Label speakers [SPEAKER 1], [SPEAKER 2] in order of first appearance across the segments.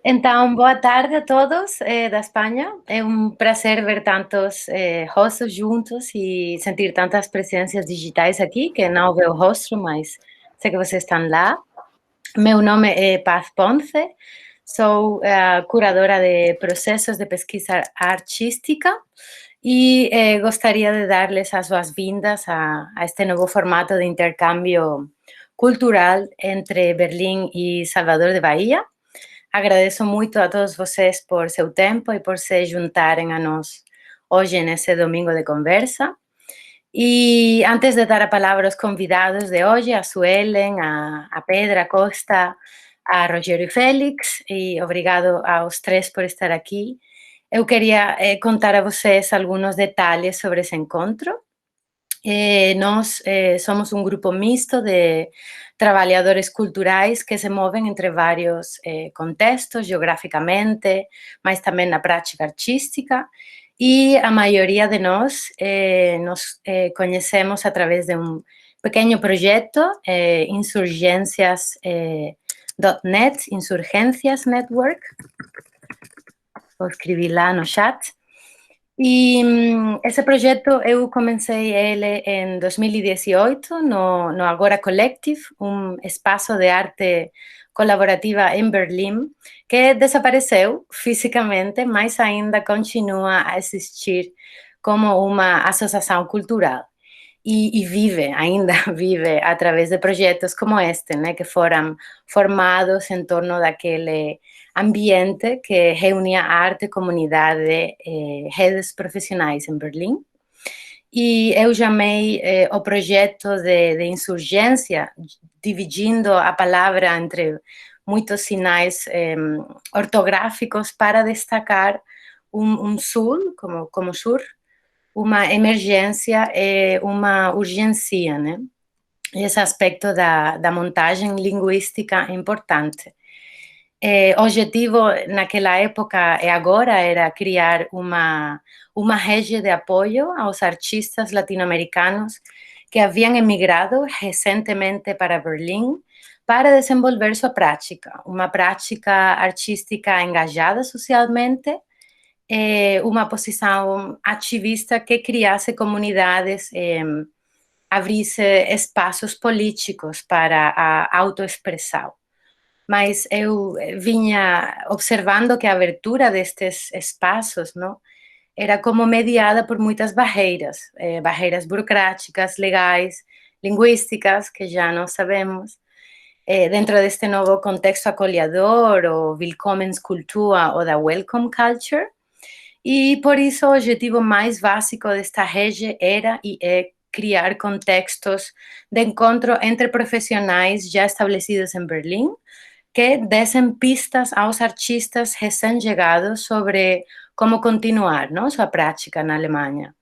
[SPEAKER 1] Então, boa tarde a todos da Espanha. É um prazer ver tantos rostos juntos e sentir tantas presenças digitais aqui, que não vejo o rosto, mas sei que vocês estão lá. Meu nome é Paz Ponce, sou curadora de processos de pesquisa artística e gostaria de dar-lhes as boas-vindas a este novo formato de intercâmbio cultural entre Berlim e Salvador de Bahia. Agradeço muito a todos vocês por seu tempo e por se juntarem a nós hoje nesse domingo de conversa. E antes de dar a palavra aos convidados de hoje, a Suelen, a Pedra a Costa, a Rogério e Félix, e obrigado aos três por estar aqui, eu queria contar a vocês alguns detalhes sobre esse encontro. Nós somos um grupo misto de trabalhadores culturais que se movem entre vários contextos, geograficamente, mas também na prática artística, e a maioria de nós nos conhecemos através de um pequeno projeto, Insurgências.net, Insurgências Network, vou escrever lá no chat. E esse projeto eu comecei ele em 2018 no Agora Collective, um espaço de arte colaborativa em Berlim, que desapareceu fisicamente, mas ainda continua a existir como uma associação cultural. E vive, ainda vive, através de projetos como este, né, que foram formados em torno daquele ambiente que reunia arte, comunidade, redes profissionais em Berlim. E eu chamei o projeto de insurgência, dividindo a palavra entre muitos sinais ortográficos para destacar um sul, como sur, uma emergência e uma urgência, né? Esse aspecto da montagem linguística é importante. O objetivo naquela época e agora era criar uma rede de apoio aos artistas latino-americanos que haviam emigrado recentemente para Berlim para desenvolver sua prática, uma prática artística engajada socialmente, uma posição ativista que criasse comunidades, abrisse espaços políticos para a autoexpressão. Mas eu vinha observando que a abertura destes espaços, não, era como mediada por muitas barreiras, barreiras burocráticas, legais, linguísticas, que já não sabemos, dentro deste novo contexto acolhedor, ou Willkommenskultur ou da Welcome Culture. E por isso o objetivo mais básico desta rede era e é criar contextos de encontro entre profissionais já estabelecidos em Berlim, que dessem pistas aos artistas recém-chegados sobre como continuar, não, sua prática na Alemanha.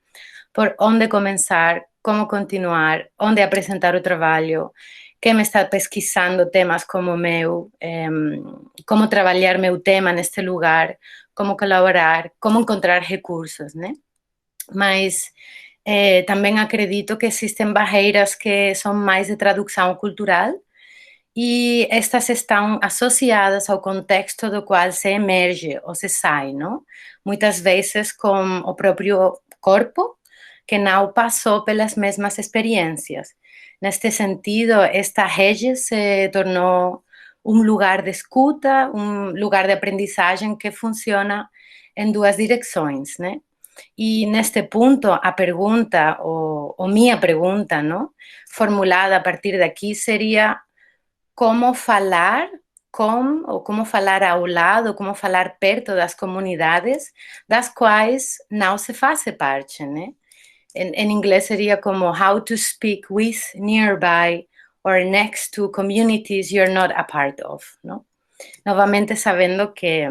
[SPEAKER 1] Por onde começar, como continuar, onde apresentar o trabalho, quem está pesquisando temas como o meu, como trabalhar meu tema neste lugar, como colaborar, como encontrar recursos, né? Mas também acredito que existem barreiras que são mais de tradução cultural, e estas estão associadas ao contexto do qual se emerge ou se sai, não? Muitas vezes com o próprio corpo, que não passou pelas mesmas experiências. Neste sentido, esta rede se tornou um lugar de escuta, um lugar de aprendizagem que funciona em duas direções, né? E neste ponto, a pergunta, ou minha pergunta, não? Formulada a partir daqui, seria: como falar com, ou como falar ao lado, como falar perto das comunidades das quais não se faz parte, né? Em inglês seria como how to speak with, nearby, or next to communities you're not a part of, não? Novamente sabendo que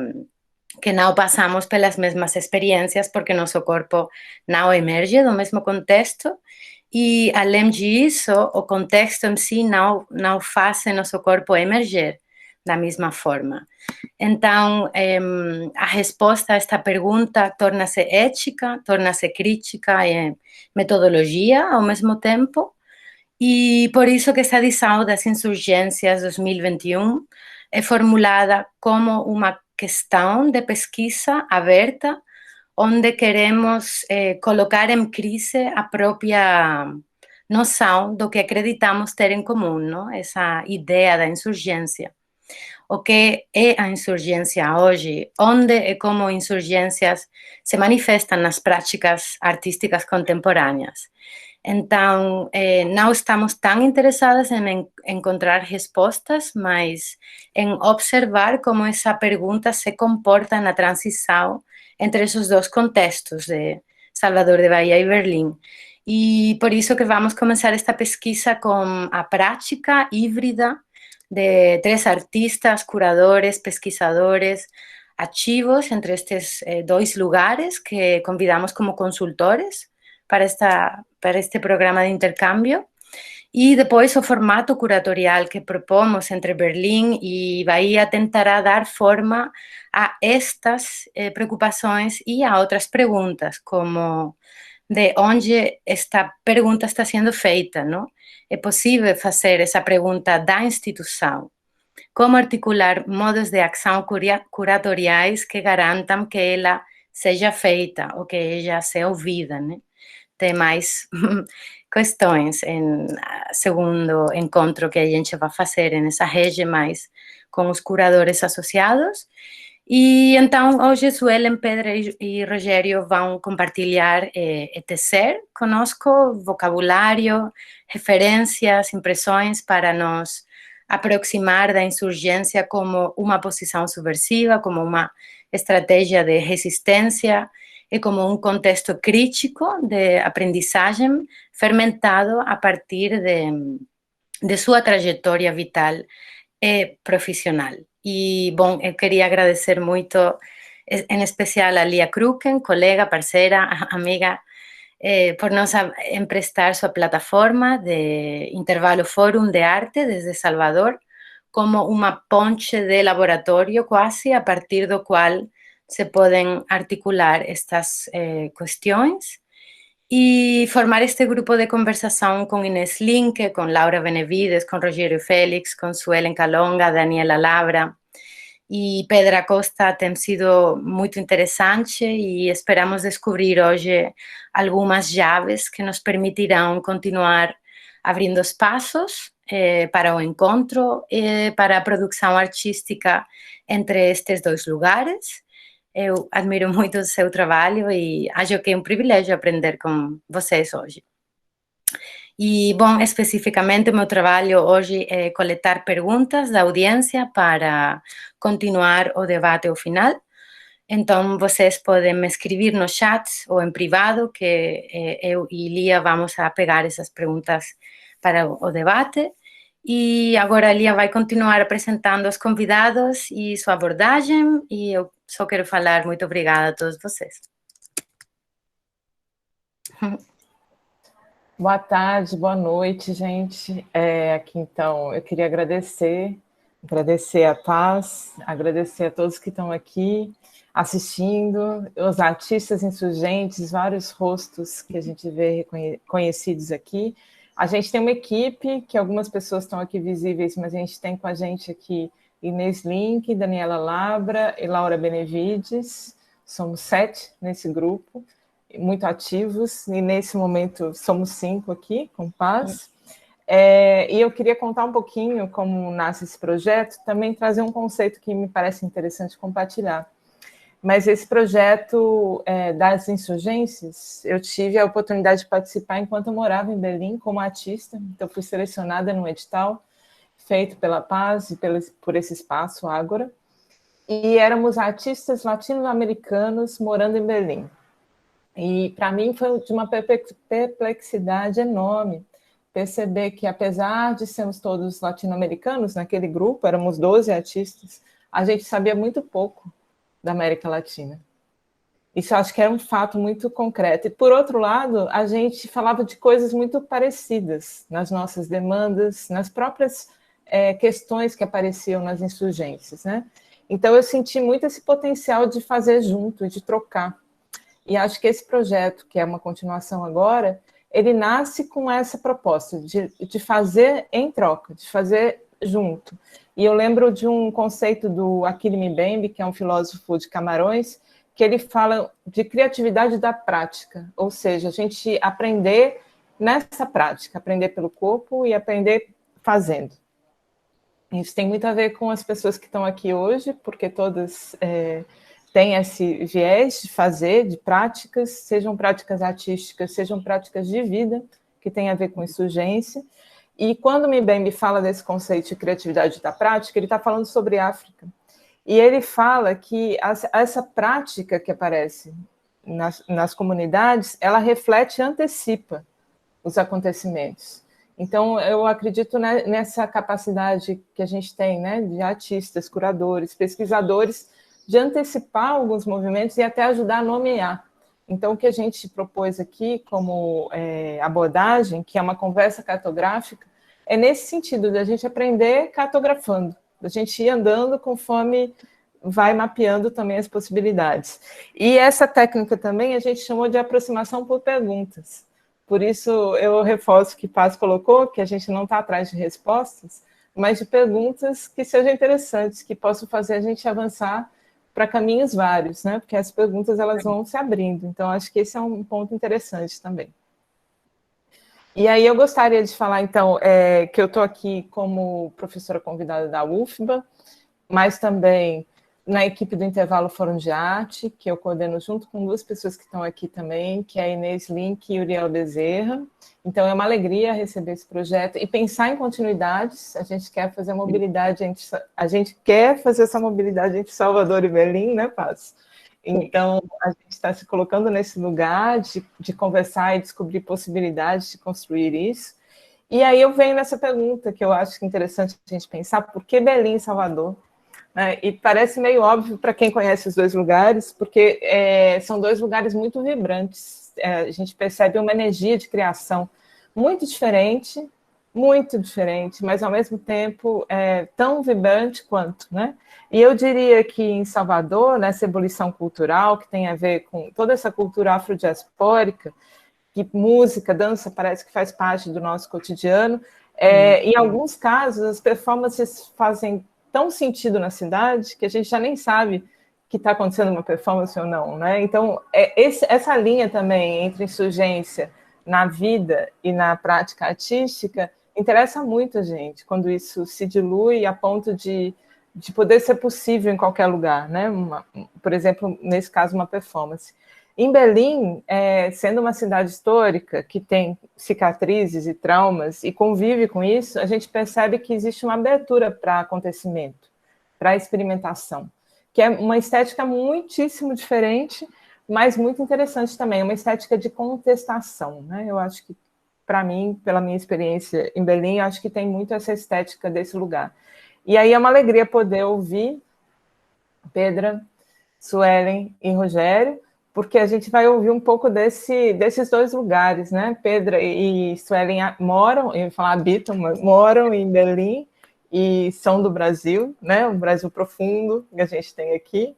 [SPEAKER 1] não passamos pelas mesmas experiências porque nosso corpo não emerge do mesmo contexto. E, além disso, o contexto em si não faz nosso corpo emerger da mesma forma. Então, a resposta a esta pergunta torna-se ética, torna-se crítica e metodologia ao mesmo tempo. E por isso que essa edição das Insurgências 2021 é formulada como uma questão de pesquisa aberta, onde queremos colocar em crise a própria noção do que acreditamos ter em comum, não? Essa ideia da insurgência. O que é a insurgência hoje? Onde e como insurgências se manifestam nas práticas artísticas contemporâneas? Então, não estamos tão interessadas em encontrar respostas, mas em observar como essa pergunta se comporta na transição entre esses dois contextos, de Salvador de Bahia e Berlim. E por isso que vamos começar esta pesquisa com a prática híbrida de 3 artistas, curadores, pesquisadores, ativos entre estes 2 lugares que convidamos como consultores para este programa de intercambio. E depois o formato curatorial que propomos entre Berlim e Bahia tentará dar forma a estas preocupações e a outras perguntas, como de onde esta pergunta está sendo feita, não? É possível fazer essa pergunta da instituição? Como articular modos de ação curatoriais que garantam que ela seja feita ou que ela seja ouvida, né? Tem mais questões em segundo encontro que a gente vai fazer nessa rede, mais com os curadores associados. E então, hoje, Suelen, Pedro e Rogério vão compartilhar e tecer conosco vocabulário, referências, impressões para nos aproximar da insurgência como uma posição subversiva, como uma estratégia de resistência e como um contexto crítico de aprendizagem fermentado a partir de sua trajetória vital e profissional. E, bom, eu queria agradecer muito, em especial a Lia Kruken, colega, parceira, amiga, por nos emprestar sua plataforma de Intervalo Fórum de Arte desde Salvador, como uma ponte de laboratório quase, a partir do qual se podem articular estas questões e formar este grupo de conversação com Inês Linke, com Laura Benevides, com Rogério Félix, com Suelen Calonga, Daniela Labra e Pedra Costa. Tem sido muito interessante e esperamos descobrir hoje algumas chaves que nos permitirão continuar abrindo espaços para o encontro e para a produção artística entre estes 2 lugares. Eu admiro muito o seu trabalho e acho que é um privilégio aprender com vocês hoje. E, bom, especificamente, o meu trabalho hoje é coletar perguntas da audiência para continuar o debate ao final. Então, vocês podem me escrever no chat ou em privado, que eu e Lia vamos a pegar essas perguntas para o debate. E agora a Lia vai continuar apresentando os convidados e sua abordagem, e eu só quero falar muito obrigada a todos vocês.
[SPEAKER 2] Boa tarde, boa noite, gente. Aqui, então, eu queria agradecer a Paz, agradecer a todos que estão aqui assistindo, os artistas insurgentes, vários rostos que a gente vê conhecidos aqui. A gente tem uma equipe, que algumas pessoas estão aqui visíveis, mas a gente tem com a gente aqui Inês Linke, Daniela Labra e Laura Benevides. Somos 7 nesse grupo, muito ativos, e nesse momento somos 5 aqui, com Paz. E eu queria contar um pouquinho como nasce esse projeto, também trazer um conceito que me parece interessante compartilhar. Mas esse projeto das insurgências, eu tive a oportunidade de participar enquanto eu morava em Berlim como artista, então fui selecionada num edital feito pela Paz e por esse espaço, Ágora, e éramos artistas latino-americanos morando em Berlim. E para mim foi de uma perplexidade enorme perceber que, apesar de sermos todos latino-americanos, naquele grupo, éramos 12 artistas, a gente sabia muito pouco da América Latina. Isso eu acho que era um fato muito concreto. E, por outro lado, a gente falava de coisas muito parecidas nas nossas demandas, nas próprias questões que apareciam nas insurgências, né? Então, eu senti muito esse potencial de fazer junto, de trocar. E acho que esse projeto, que é uma continuação agora, ele nasce com essa proposta de fazer em troca, de fazer junto. E eu lembro de um conceito do Achille Mbembe, que é um filósofo de Camarões, que ele fala de criatividade da prática, ou seja, a gente aprender nessa prática, aprender pelo corpo e aprender fazendo. Isso tem muito a ver com as pessoas que estão aqui hoje, porque todas têm esse viés de fazer, de práticas, sejam práticas artísticas, sejam práticas de vida, que tem a ver com insurgência. E quando o Mbembe fala desse conceito de criatividade da prática, ele está falando sobre África. E ele fala que essa prática que aparece nas comunidades, ela reflete e antecipa os acontecimentos. Então, eu acredito nessa capacidade que a gente tem, né, de artistas, curadores, pesquisadores, de antecipar alguns movimentos e até ajudar a nomear. Então, o que a gente propôs aqui como abordagem, que é uma conversa cartográfica, é nesse sentido, da gente aprender cartografando, da gente ir andando conforme vai mapeando também as possibilidades. E essa técnica também a gente chamou de aproximação por perguntas. Por isso, eu reforço o que Paz colocou, que a gente não está atrás de respostas, mas de perguntas que sejam interessantes, que possam fazer a gente avançar para caminhos vários, né? Porque as perguntas elas vão se abrindo. Então, acho que esse é um ponto interessante também. E aí eu gostaria de falar, então, que eu estou aqui como professora convidada da UFBA, mas também na equipe do Intervalo Fórum de Arte, que eu coordeno junto com duas pessoas que estão aqui também, que é a Inês Link e Uriel Bezerra. Então, é uma alegria receber esse projeto e pensar em continuidades. A gente quer fazer mobilidade a gente quer fazer essa mobilidade entre Salvador e Berlim, né, Paz? Então, a gente está se colocando nesse lugar de conversar e descobrir possibilidades de construir isso. E aí eu venho nessa pergunta, que eu acho interessante a gente pensar, por que Berlim e Salvador? E parece meio óbvio para quem conhece os dois lugares, porque são dois lugares muito vibrantes. A gente percebe uma energia de criação muito diferente, mas ao mesmo tempo tão vibrante quanto, né? E eu diria que em Salvador, nessa ebulição cultural, que tem a ver com toda essa cultura afrodiaspórica, que música, dança parece que faz parte do nosso cotidiano, em alguns casos as performances fazem tão sentido na cidade que a gente já nem sabe que está acontecendo uma performance ou não, né? Então, essa linha também entre insurgência na vida e na prática artística interessa muito a gente, quando isso se dilui a ponto de poder ser possível em qualquer lugar, né? Por exemplo, nesse caso, uma performance. Em Berlim, sendo uma cidade histórica que tem cicatrizes e traumas e convive com isso, a gente percebe que existe uma abertura para acontecimento, para experimentação, que é uma estética muitíssimo diferente, mas muito interessante também, uma estética de contestação, né? Eu acho que, para mim, pela minha experiência em Berlim, eu acho que tem muito essa estética desse lugar. E aí é uma alegria poder ouvir Pedra, Suelen e Rogério, porque a gente vai ouvir um pouco desses dois lugares, né? Pedra e Suelen moram, eu ia falar habitam, mas moram em Berlim e são do Brasil, né? Um Brasil profundo que a gente tem aqui.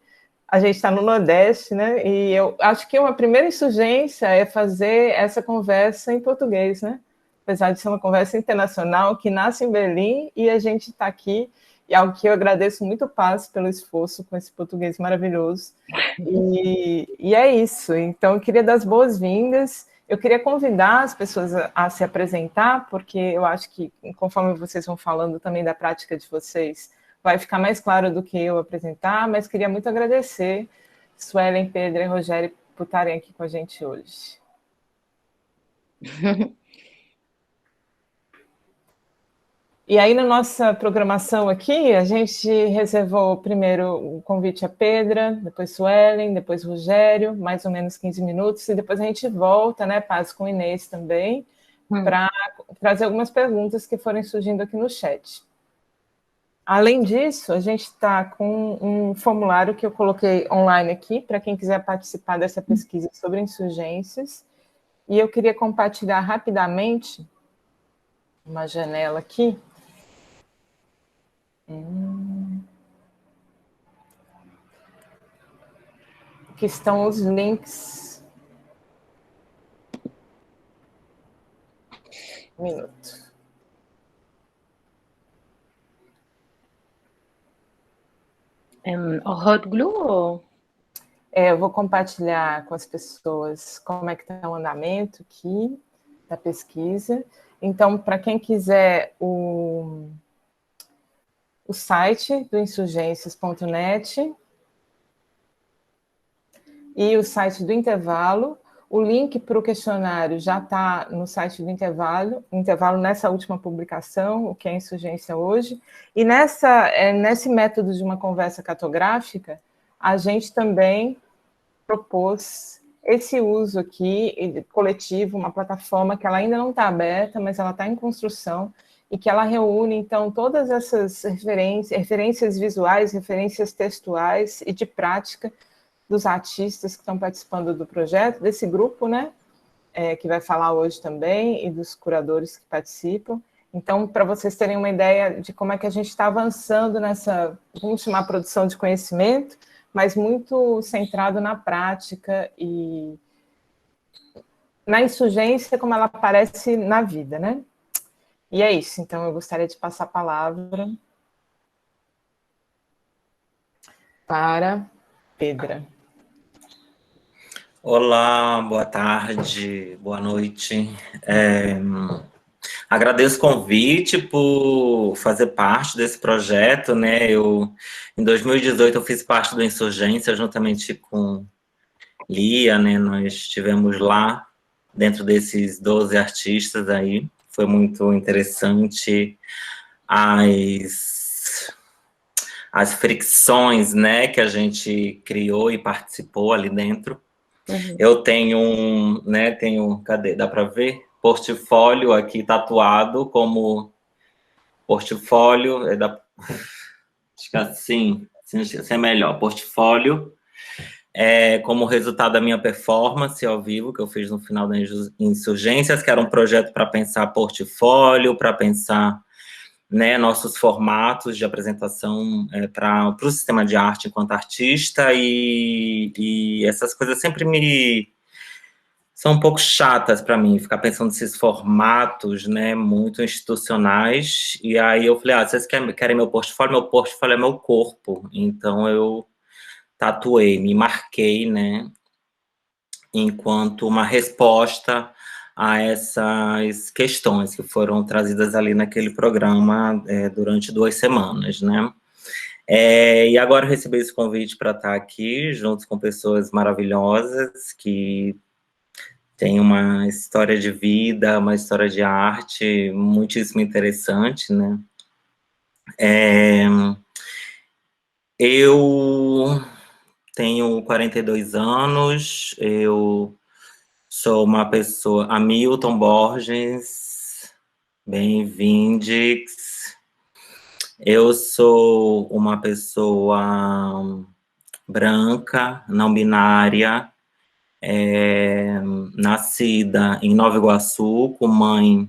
[SPEAKER 2] A gente está no Nordeste, né? E eu acho que uma primeira insurgência é fazer essa conversa em português, né? Apesar de ser uma conversa internacional que nasce em Berlim e a gente está aqui, e algo que eu agradeço muito, Paz, pelo esforço com esse português maravilhoso. E é isso. Então, eu queria dar as boas-vindas. Eu queria convidar as pessoas a se apresentar, porque eu acho que, conforme vocês vão falando também da prática de vocês, vai ficar mais claro do que eu apresentar, mas queria muito agradecer Suelen, Pedro e Rogério por estarem aqui com a gente hoje. E aí, na nossa programação aqui, a gente reservou primeiro o convite a Pedra, depois Suelen, depois Rogério, mais ou menos 15 minutos, e depois a gente volta, né, Paz, com Inês também, para trazer algumas perguntas que forem surgindo aqui no chat. Além disso, a gente está com um formulário que eu coloquei online aqui, para quem quiser participar dessa pesquisa sobre insurgências, e eu queria compartilhar rapidamente uma janela aqui. Que estão os links. Um minuto.
[SPEAKER 1] O hot glue ou...
[SPEAKER 2] Eu vou compartilhar com as pessoas como é que está o andamento aqui da pesquisa. Então, para quem quiser o site do insurgências.net e o site do Intervalo. O link para o questionário já está no site do Intervalo nessa última publicação, o que é Insurgência Hoje. E nesse método de uma conversa cartográfica, a gente também propôs esse uso aqui, coletivo, uma plataforma que ela ainda não está aberta, mas ela está em construção, e que ela reúne, então, todas essas referências visuais, referências textuais e de prática dos artistas que estão participando do projeto, desse grupo, né, que vai falar hoje também, e dos curadores que participam. Então, para vocês terem uma ideia de como é que a gente está avançando nessa, vamos chamar, produção de conhecimento, mas muito centrado na prática e na insurgência como ela aparece na vida, né? E é isso, então eu gostaria de passar a palavra para Pedra.
[SPEAKER 3] Olá, boa tarde, boa noite. Agradeço o convite por fazer parte desse projeto, né? Em 2018, eu fiz parte do Insurgência, juntamente com Lia, né? Nós estivemos lá, dentro desses 12 artistas aí. Foi muito interessante as fricções, né? Que a gente criou e participou ali dentro. Uhum. Eu tenho cadê? Dá para ver? Portfólio aqui tatuado como portfólio, acho que assim é melhor, portfólio, como resultado da minha performance ao vivo, que eu fiz no final da Insurgências, que era um projeto para pensar portfólio, para pensar, né, nossos formatos de apresentação para o sistema de arte enquanto artista, e essas coisas sempre são um pouco chatas para mim, ficar pensando nesses formatos, né, muito institucionais. E aí eu falei, vocês querem meu portfólio? Meu portfólio é meu corpo. Então eu tatuei, me marquei, né, enquanto uma resposta a essas questões que foram trazidas ali naquele programa durante 2 semanas, né. E agora eu recebi esse convite para estar aqui, junto com pessoas maravilhosas, que tem uma história de vida, uma história de arte muitíssimo interessante, né? Eu tenho 42 anos, eu sou uma pessoa... Hamilton Borges, bem-vindes. Eu sou uma pessoa branca, não binária, nascida em Nova Iguaçu, com mãe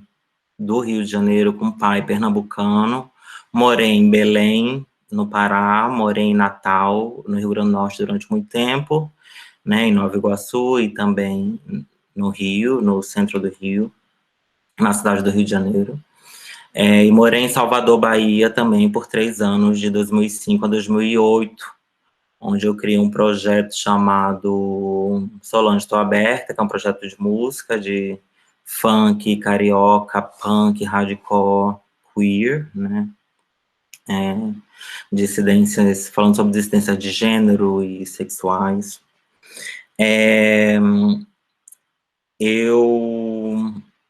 [SPEAKER 3] do Rio de Janeiro, com pai pernambucano. Morei em Belém, no Pará, morei em Natal, no Rio Grande do Norte, durante muito tempo, né, em Nova Iguaçu e também no Rio, no centro do Rio, na cidade do Rio de Janeiro. E morei em Salvador, Bahia, também por 3 anos, de 2005 a 2008, onde eu criei um projeto chamado Solange Estou Aberta, que é um projeto de música, de funk, carioca, punk, hardcore, queer, né? Dissidências, falando sobre dissidências de gênero e sexuais.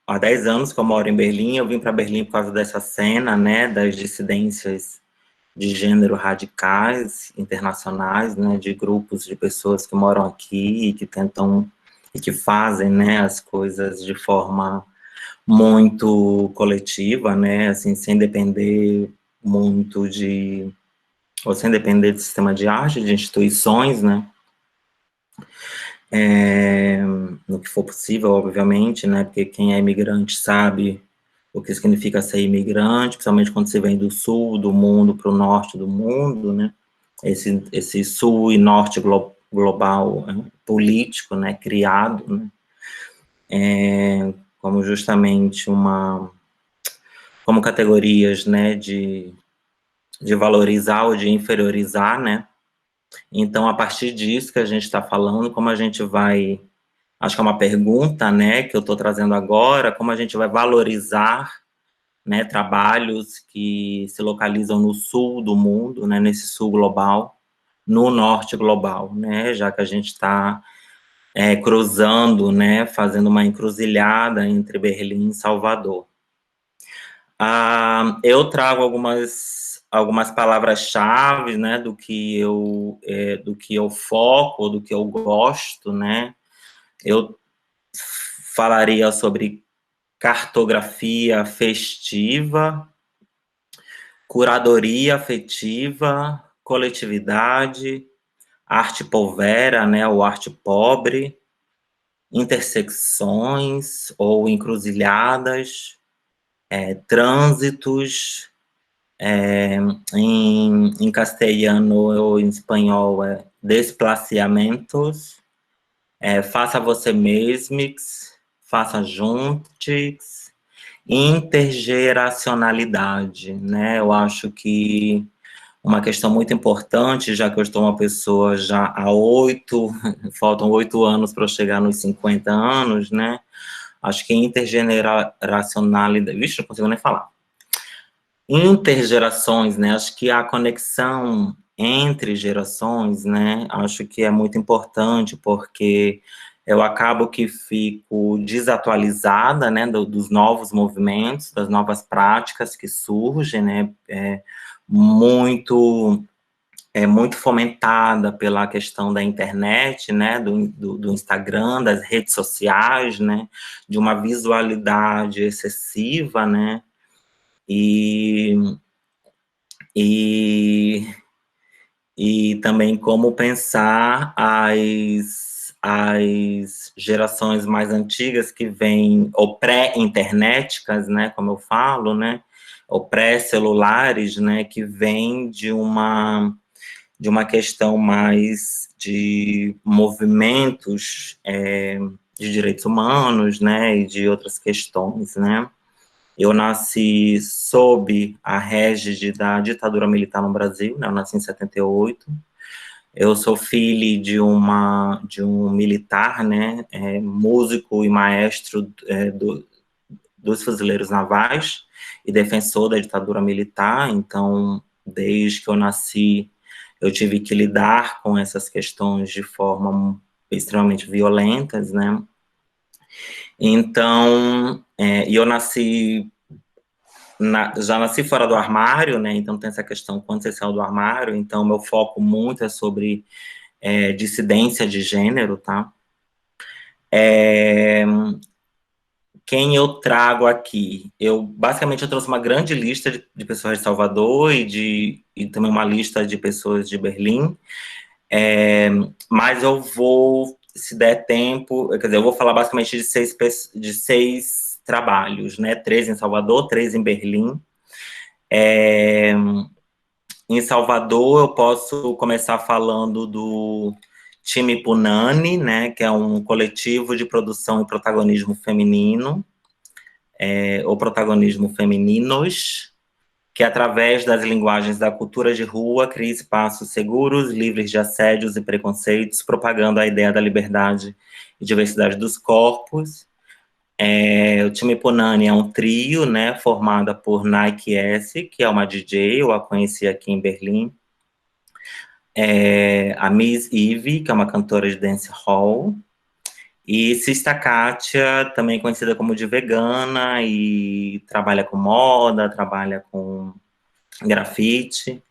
[SPEAKER 3] Há 10 anos que eu moro em Berlim, eu vim para Berlim por causa dessa cena, né, das dissidências de gênero radicais, internacionais, né, de grupos de pessoas que moram aqui e que tentam, e que fazem, né, as coisas de forma muito coletiva, né, assim, sem depender muito ou sem depender do sistema de arte, de instituições, né, no que for possível, obviamente, né, porque quem é imigrante sabe o que significa ser imigrante, principalmente quando você vem do sul do mundo para o norte do mundo, né? Esse sul e norte global político, né? Criado, né? Como justamente como categorias, né? De valorizar ou de inferiorizar, né? Então, a partir disso que a gente está falando, como a gente vai... Acho que é uma pergunta, né, que eu estou trazendo agora, como a gente vai valorizar, né, trabalhos que se localizam no sul do mundo, né, nesse sul global, no norte global, né, já que a gente está cruzando, né, fazendo uma encruzilhada entre Berlim e Salvador. Eu trago algumas palavras-chave, né, do que eu foco, do que eu gosto, né. Eu falaria sobre cartografia festiva, curadoria afetiva, coletividade, arte povera, né, ou arte pobre, intersecções ou encruzilhadas, trânsitos, em castelhano ou em espanhol, desplaciamentos, faça você mesmix, faça juntos, intergeracionalidade, né? Eu acho que uma questão muito importante, já que eu estou uma pessoa já há faltam 8 anos para eu chegar nos 50 anos, né? Acho que intergeracionalidade, vixe, não consigo nem falar. Intergerações, né? Acho que a conexão entre gerações, né? Acho que é muito importante, porque eu acabo que fico desatualizada, né, dos novos movimentos, das novas práticas que surgem, né, muito fomentada pela questão da internet, né, do Instagram, das redes sociais, né, de uma visualidade excessiva, né, e também como pensar as gerações mais antigas que vêm, ou pré-internéticas, né, como eu falo, né, ou pré-celulares, né, que vêm de uma questão mais de movimentos de direitos humanos, né, e de outras questões, né. Eu nasci sob a régide da ditadura militar no Brasil, né, eu nasci em 78. Eu sou filho de um militar, né, músico e maestro dos fuzileiros navais e defensor da ditadura militar. Então, desde que eu nasci, eu tive que lidar com essas questões de forma extremamente violentas, né. Então, e eu já nasci fora do armário, né, então tem essa questão, quando você saiu do armário, então meu foco muito é sobre dissidência de gênero, tá? Quem eu trago aqui? Basicamente, eu trouxe uma grande lista de pessoas de Salvador e também uma lista de pessoas de Berlim, mas eu vou, se der tempo, quer dizer, eu vou falar basicamente de seis trabalhos, né? 3 em Salvador, 3 em Berlim. Em Salvador, eu posso começar falando do Time Punani, né, que é um coletivo de produção e protagonismo feminino, ou protagonismo femininos, que através das linguagens da cultura de rua cria espaços seguros, livres de assédios e preconceitos, propagando a ideia da liberdade e diversidade dos corpos. O Time Punani é um trio, né, formado por Nike S, que é uma DJ, eu a conheci aqui em Berlim, a Miss Eve, que é uma cantora de dancehall, e Sista Kátia, também conhecida como de vegana, e trabalha com moda, trabalha com grafite.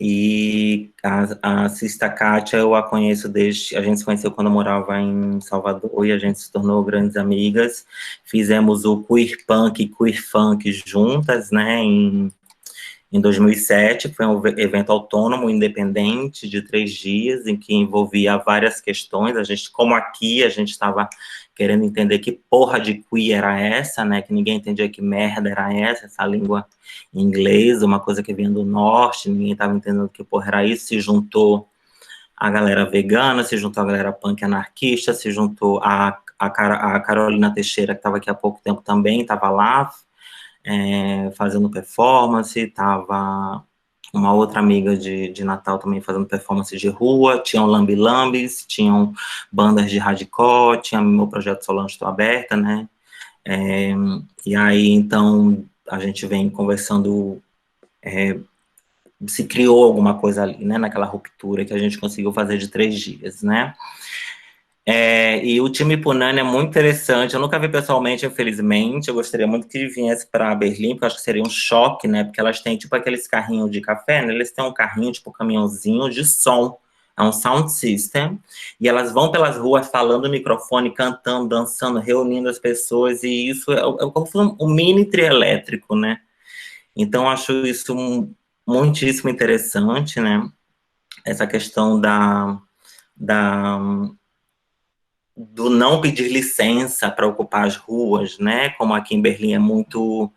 [SPEAKER 3] E a Sista Kátia, eu a conheço a gente se conheceu quando eu morava em Salvador, e a gente se tornou grandes amigas. Fizemos o Queer Punk e Queer Funk juntas, né, em 2007, foi um evento autônomo, independente, de 3 dias, em que envolvia várias questões. Como aqui, a gente estava querendo entender que porra de queer era essa, né, que ninguém entendia que merda era essa língua inglesa, uma coisa que vinha do norte, ninguém estava entendendo que porra era isso. Se juntou a galera vegana, se juntou a galera punk anarquista, se juntou a Carolina Teixeira, que estava aqui há pouco tempo também, estava lá, fazendo performance, estava uma outra amiga de Natal também fazendo performance de rua, tinham lambi-lambis, tinham bandas de hardcore, tinha meu projeto Solange Estou Aberta, né? E aí, então, a gente vem conversando, se criou alguma coisa ali, né? Naquela ruptura que a gente conseguiu fazer de 3 dias, né? E o time Punani é muito interessante. Eu nunca vi pessoalmente, infelizmente. Eu gostaria muito que viesse para Berlim, porque eu acho que seria um choque, né? Porque elas têm tipo aqueles carrinhos de café, né? Eles têm um carrinho, tipo um caminhãozinho de som. É um sound system. E elas vão pelas ruas falando no microfone, cantando, dançando, reunindo as pessoas. E isso é como se fosse um mini trio elétrico, né? Então, eu acho isso muitíssimo interessante, né? Essa questão do não pedir licença para ocupar as ruas, né? Como aqui em Berlim é muito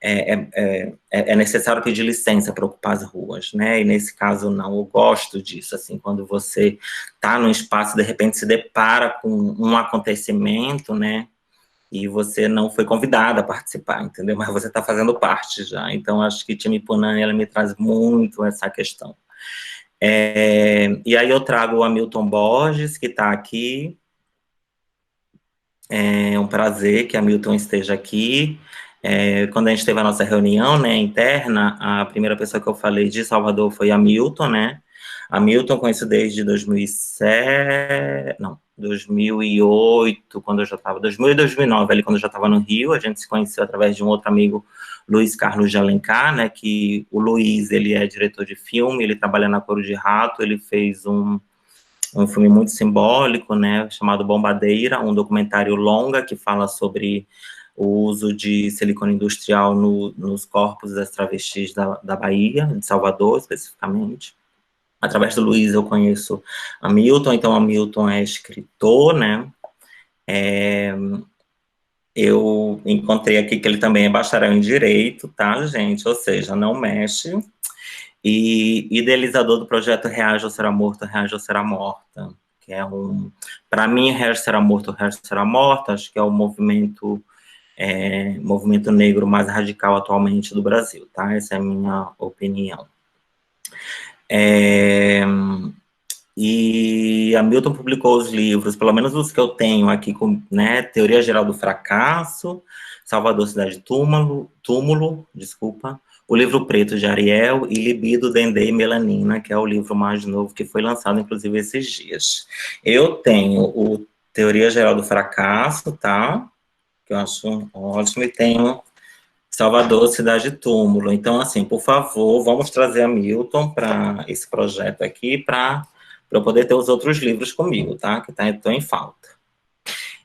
[SPEAKER 3] é necessário pedir licença para ocupar as ruas, né? E nesse caso não, eu gosto disso, assim, quando você está num espaço de repente se depara com um acontecimento, né? E você não foi convidada a participar, entendeu? Mas você está fazendo parte já. Então acho que Time Punani, ela me traz muito essa questão. E aí eu trago o Hamilton Borges, que está aqui. É um prazer que a Hamilton esteja aqui. Quando a gente teve a nossa reunião, né, interna, a primeira pessoa que eu falei de Salvador foi a Hamilton, né? A Hamilton conheço desde 2008, quando eu já estava, 2000 e 2009, ali quando eu já estava no Rio. A gente se conheceu através de um outro amigo, Luiz Carlos de Alencar, né, que o Luiz, ele é diretor de filme, ele trabalha na Coro de Rato, ele fez um filme muito simbólico, né, chamado Bombadeira, um documentário longa que fala sobre o uso de silicone industrial nos corpos das travestis da Bahia, de Salvador, especificamente. Através do Luiz eu conheço a Milton, então a Milton é escritor, né, eu encontrei aqui que ele também é bacharel em Direito, tá, gente, ou seja, não mexe, e idealizador do projeto Reage ou Será Morto, Reage ou Será Morta, que é para mim, Reage Será Morto, Reage Será Morta, acho que é o movimento negro mais radical atualmente do Brasil, tá? Essa é a minha opinião. E a Milton publicou os livros, pelo menos os que eu tenho aqui, né, Teoria Geral do Fracasso, Salvador Cidade Túmulo, desculpa, O Livro Preto de Ariel e Libido, Dendê e Melanina, que é o livro mais novo que foi lançado, inclusive, esses dias. Eu tenho o Teoria Geral do Fracasso, tá? Que eu acho ótimo, e tenho Salvador Cidade Túmulo. Então, assim, por favor, vamos trazer a Milton para esse projeto aqui, para eu poder ter os outros livros comigo, tá? Que estão em falta.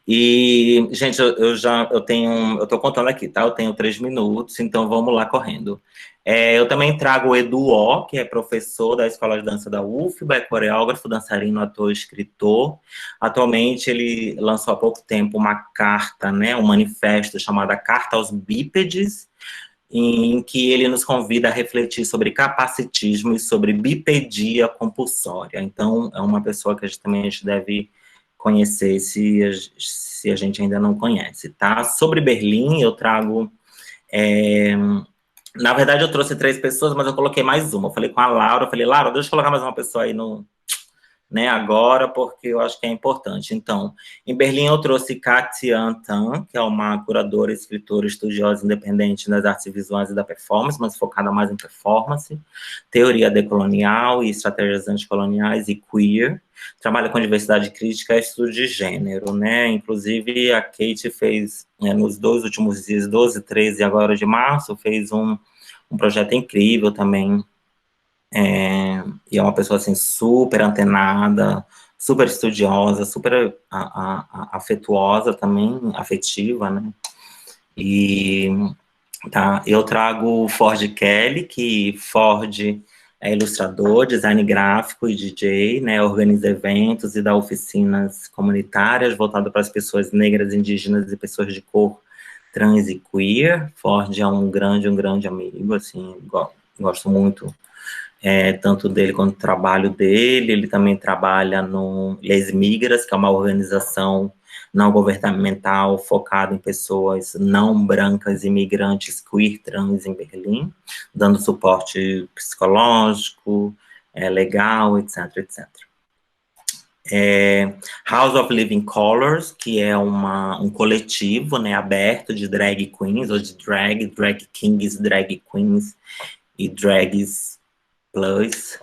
[SPEAKER 3] E, gente, eu tô contando aqui, tá? Eu tenho 3 minutos, então vamos lá correndo. Eu também trago o Edu O, que é professor da Escola de Dança da UFBA, é coreógrafo, dançarino, ator, escritor. Atualmente, ele lançou há pouco tempo uma carta, né, um manifesto chamado Carta aos Bípedes, em que ele nos convida a refletir sobre capacitismo e sobre bipedia compulsória. Então, é uma pessoa que a gente deve conhecer se a gente ainda não conhece, tá? Sobre Berlim, eu trago... na verdade, eu trouxe 3 pessoas, mas eu coloquei mais uma. Eu falei com a Laura, eu falei, Laura, deixa eu colocar mais uma pessoa aí né, agora, porque eu acho que é importante. Então, em Berlim eu trouxe Katian Tan, que é uma curadora, escritora, estudiosa independente das artes visuais e da performance, mas focada mais em performance, teoria decolonial e estratégias anticoloniais e queer, trabalha com diversidade crítica e estudo de gênero, né, inclusive a Kate fez, nos 2 últimos dias, 12, 13 e agora de março, fez um projeto incrível também, e é uma pessoa, assim, super antenada, super estudiosa, super afetuosa também, afetiva, né? E tá, eu trago o Ford Kelly, que Ford é ilustrador, design gráfico e DJ, né? Organiza eventos e dá oficinas comunitárias voltadas para as pessoas negras, indígenas e pessoas de cor trans e queer. Ford é um grande amigo, assim, gosto muito tanto dele quanto do trabalho dele. Ele também trabalha no Les Migras, que é uma organização não governamental focado em pessoas não brancas, imigrantes, queer, trans em Berlim, dando suporte psicológico, legal, etc, etc. House of Living Colors, que é um coletivo, né, aberto de drag queens, ou de drag kings, drag queens e drags plus,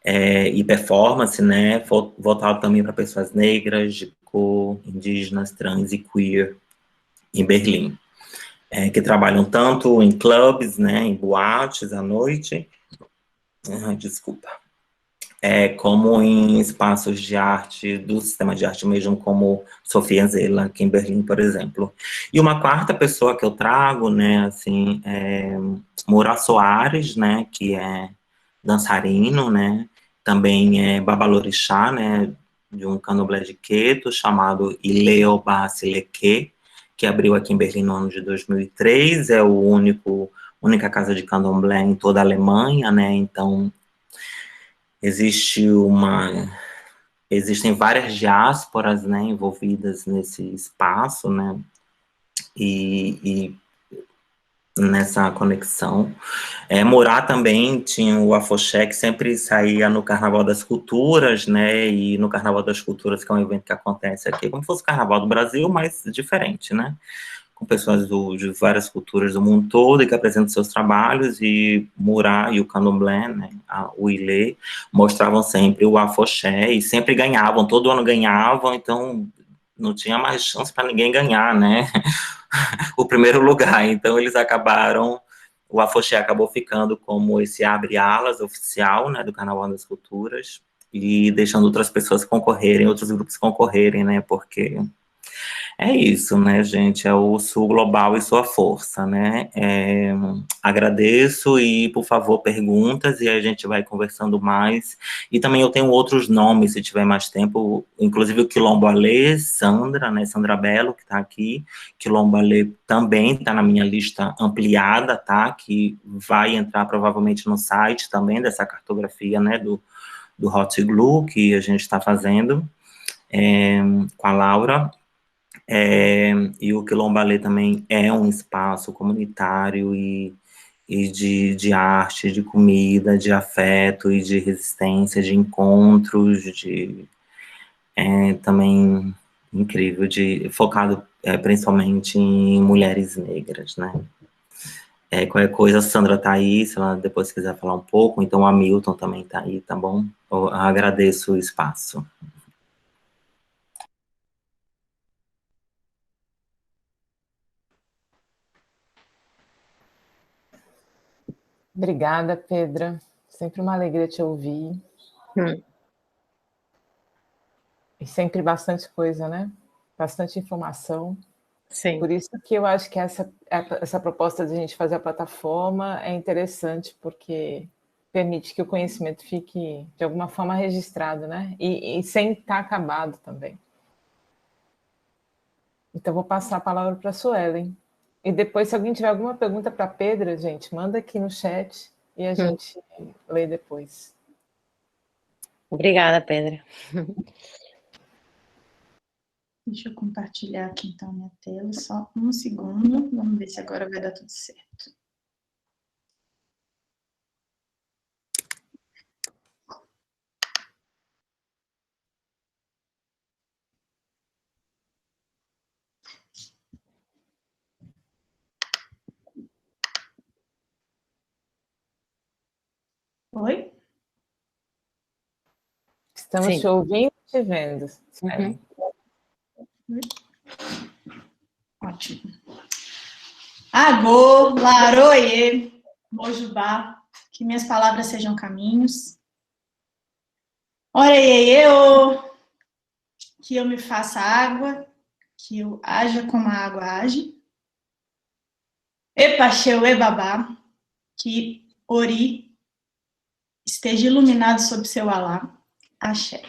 [SPEAKER 3] e performance, né, voltado também para pessoas negras, de cor, indígenas, trans e queer em Berlim, que trabalham tanto em clubes, né, em boates à noite, como em espaços de arte, do sistema de arte mesmo, como Sofia Zella, aqui em Berlim, por exemplo. E uma quarta pessoa que eu trago, né, assim, é Moura Soares, né, que é dançarino, né, também é babalorixá, né, de um candomblé de Queto, chamado Ileo Basileke, que abriu aqui em Berlim no ano de 2003, é o única casa de candomblé em toda a Alemanha, né, então existem várias diásporas, né, envolvidas nesse espaço, né, e nessa conexão. Morar também tinha o afoxé, que sempre saía no Carnaval das Culturas, né, e no Carnaval das Culturas, que é um evento que acontece aqui, como se fosse o Carnaval do Brasil, mas diferente, né, com pessoas de várias culturas do mundo todo e que apresentam seus trabalhos, e Murá e o Candomblé, né, o Ilê, mostravam sempre o afoxé e sempre ganhavam, todo ano ganhavam, então não tinha mais chance para ninguém ganhar, né, o primeiro lugar, então eles acabaram, o afoxé acabou ficando como esse abre-alas oficial, né, do Carnaval das Culturas, e deixando outras pessoas concorrerem, outros grupos concorrerem, né, porque é isso, né, gente? É o Sul Global e sua força, né? Agradeço e, por favor, perguntas e a gente vai conversando mais. E também eu tenho outros nomes, se tiver mais tempo, inclusive o Quilombo Alê, Sandra, né? Sandra Belo, que está aqui. Quilombo Alê também está na minha lista ampliada, tá? Que vai entrar provavelmente no site também dessa cartografia, né? Do Hot Glue que a gente está fazendo com a Laura. E o Quilombalê também é um espaço comunitário e de arte, de comida, de afeto e de resistência, de encontros, também incrível, focado principalmente em mulheres negras, né? Qualquer coisa, a Sandra tá aí, se ela depois quiser falar um pouco, então o Hamilton também tá aí, tá bom? Eu agradeço o espaço.
[SPEAKER 2] Obrigada, Pedra. Sempre uma alegria te ouvir. E sempre bastante coisa, né? Bastante informação.
[SPEAKER 1] Sim.
[SPEAKER 2] Por isso que eu acho que essa proposta de a gente fazer a plataforma é interessante, porque permite que o conhecimento fique, de alguma forma, registrado, né? E sem estar acabado também. Então, vou passar a palavra para a Suelen. E depois, se alguém tiver alguma pergunta para a Pedra, gente, manda aqui no chat e a gente lê depois.
[SPEAKER 1] Obrigada, Pedra.
[SPEAKER 4] Deixa eu compartilhar aqui, então, minha tela. Só um segundo. Vamos ver se agora vai dar tudo certo. Oi?
[SPEAKER 2] Estamos te ouvindo e te vendo.
[SPEAKER 4] Ótimo. Agô, laroie, mojubá, que minhas palavras sejam caminhos. Oreiê, que eu me faça água, que eu haja como a água age. Epaxeu, ebabá, que Ori esteja iluminado sob seu alá. Axé.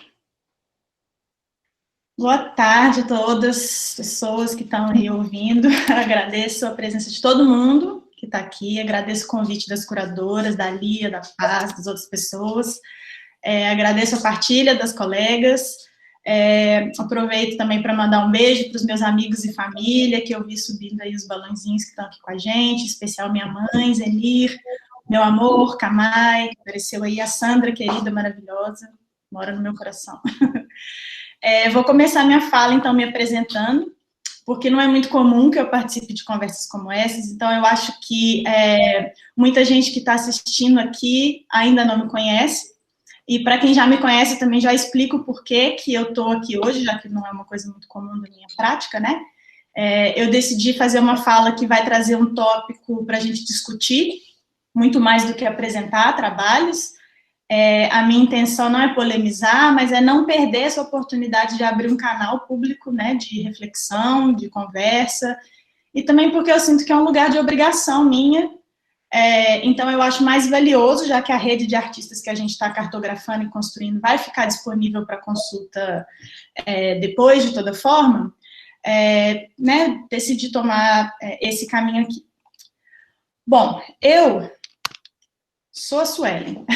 [SPEAKER 4] Boa tarde a todas as pessoas que estão aí ouvindo. Agradeço a presença de todo mundo que está aqui. Agradeço o convite das curadoras, da Lia, da Paz, das outras pessoas. Agradeço a partilha das colegas. Aproveito também para mandar um beijo para os meus amigos e família, que eu vi subindo aí os balãozinhos que estão aqui com a gente, em especial minha mãe, Zenir, meu amor, Kamai, que apareceu aí, a Sandra, querida, maravilhosa, mora no meu coração. Vou começar minha fala, então, me apresentando, porque não é muito comum que eu participe de conversas como essas, então eu acho que muita gente que está assistindo aqui ainda não me conhece, e para quem já me conhece, eu também já explico por que eu estou aqui hoje, já que não é uma coisa muito comum da minha prática, né? Eu decidi fazer uma fala que vai trazer um tópico para a gente discutir, muito mais do que apresentar trabalhos. A minha intenção não é polemizar, mas é não perder essa oportunidade de abrir um canal público, né, de reflexão, de conversa, e também porque eu sinto que é um lugar de obrigação minha. Então eu acho mais valioso, já que a rede de artistas que a gente está cartografando e construindo vai ficar disponível para consulta depois, de toda forma, né, decidi tomar esse caminho aqui. Bom, eu sou a Suelen,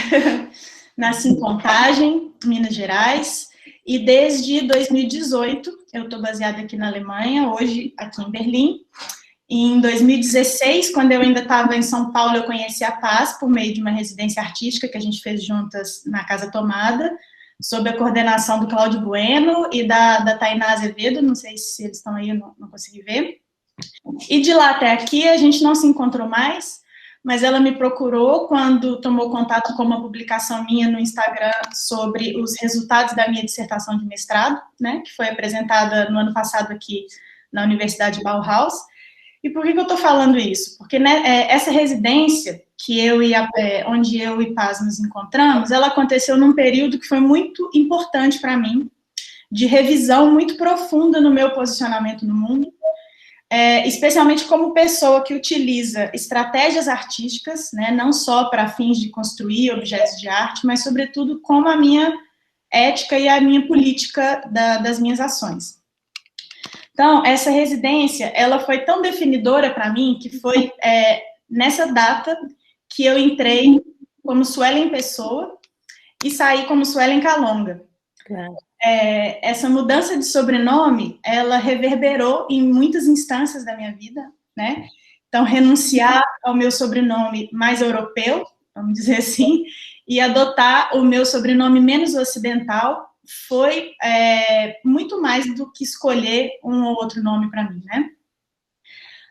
[SPEAKER 4] nasci em Contagem, Minas Gerais, e desde 2018 eu estou baseada aqui na Alemanha, hoje aqui em Berlim. Em 2016, quando eu ainda estava em São Paulo, eu conheci a Paz por meio de uma residência artística que a gente fez juntas na Casa Tomada, sob a coordenação do Cláudio Bueno e da Tainá Azevedo, não sei se eles estão aí, eu não consegui ver. E de lá até aqui a gente não se encontrou mais, mas ela me procurou quando tomou contato com uma publicação minha no Instagram sobre os resultados da minha dissertação de mestrado, né, que foi apresentada no ano passado aqui na Universidade Bauhaus. E por que eu estou falando isso? Porque, né, essa residência onde eu e Paz nos encontramos, ela aconteceu num período que foi muito importante para mim, de revisão muito profunda no meu posicionamento no mundo, especialmente como pessoa que utiliza estratégias artísticas, né, não só para fins de construir objetos de arte, mas, sobretudo, como a minha ética e a minha política das minhas ações. Então, essa residência, ela foi tão definidora para mim, que foi nessa data que eu entrei como Suelen Pessoa e saí como Suelen Calonga. Claro. Essa mudança de sobrenome, ela reverberou em muitas instâncias da minha vida, né? Então, renunciar ao meu sobrenome mais europeu, vamos dizer assim, e adotar o meu sobrenome menos ocidental foi muito mais do que escolher um ou outro nome para mim, né?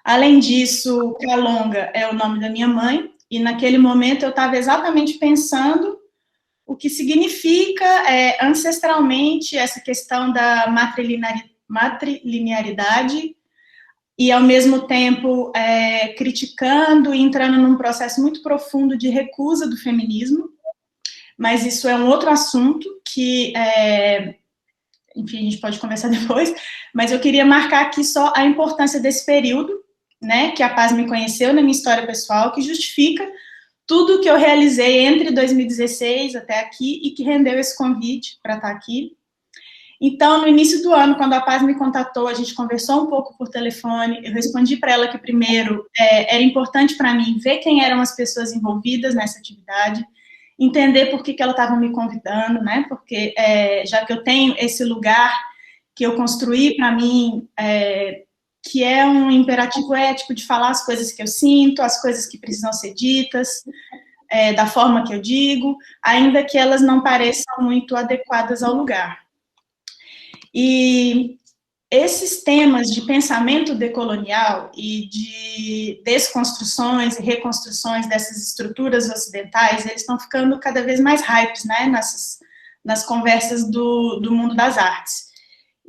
[SPEAKER 4] Além disso, Calonga é o nome da minha mãe, e naquele momento eu estava exatamente pensando o que significa ancestralmente essa questão da matrilinearidade e, ao mesmo tempo, criticando e entrando num processo muito profundo de recusa do feminismo, mas isso é um outro assunto que, enfim, a gente pode conversar depois, mas eu queria marcar aqui só a importância desse período, né, que a Paz me conheceu na minha história pessoal, que justifica tudo que eu realizei entre 2016 até aqui e que rendeu esse convite para estar aqui. Então, no início do ano, quando a Paz me contatou, a gente conversou um pouco por telefone, eu respondi para ela que, primeiro, era importante para mim ver quem eram as pessoas envolvidas nessa atividade, entender por que ela estava me convidando, né, porque já que eu tenho esse lugar que eu construí para mim, que é um imperativo ético de falar as coisas que eu sinto, as coisas que precisam ser ditas, da forma que eu digo, ainda que elas não pareçam muito adequadas ao lugar. E esses temas de pensamento decolonial e de desconstruções e reconstruções dessas estruturas ocidentais, eles estão ficando cada vez mais hypes, né, nas conversas do mundo das artes.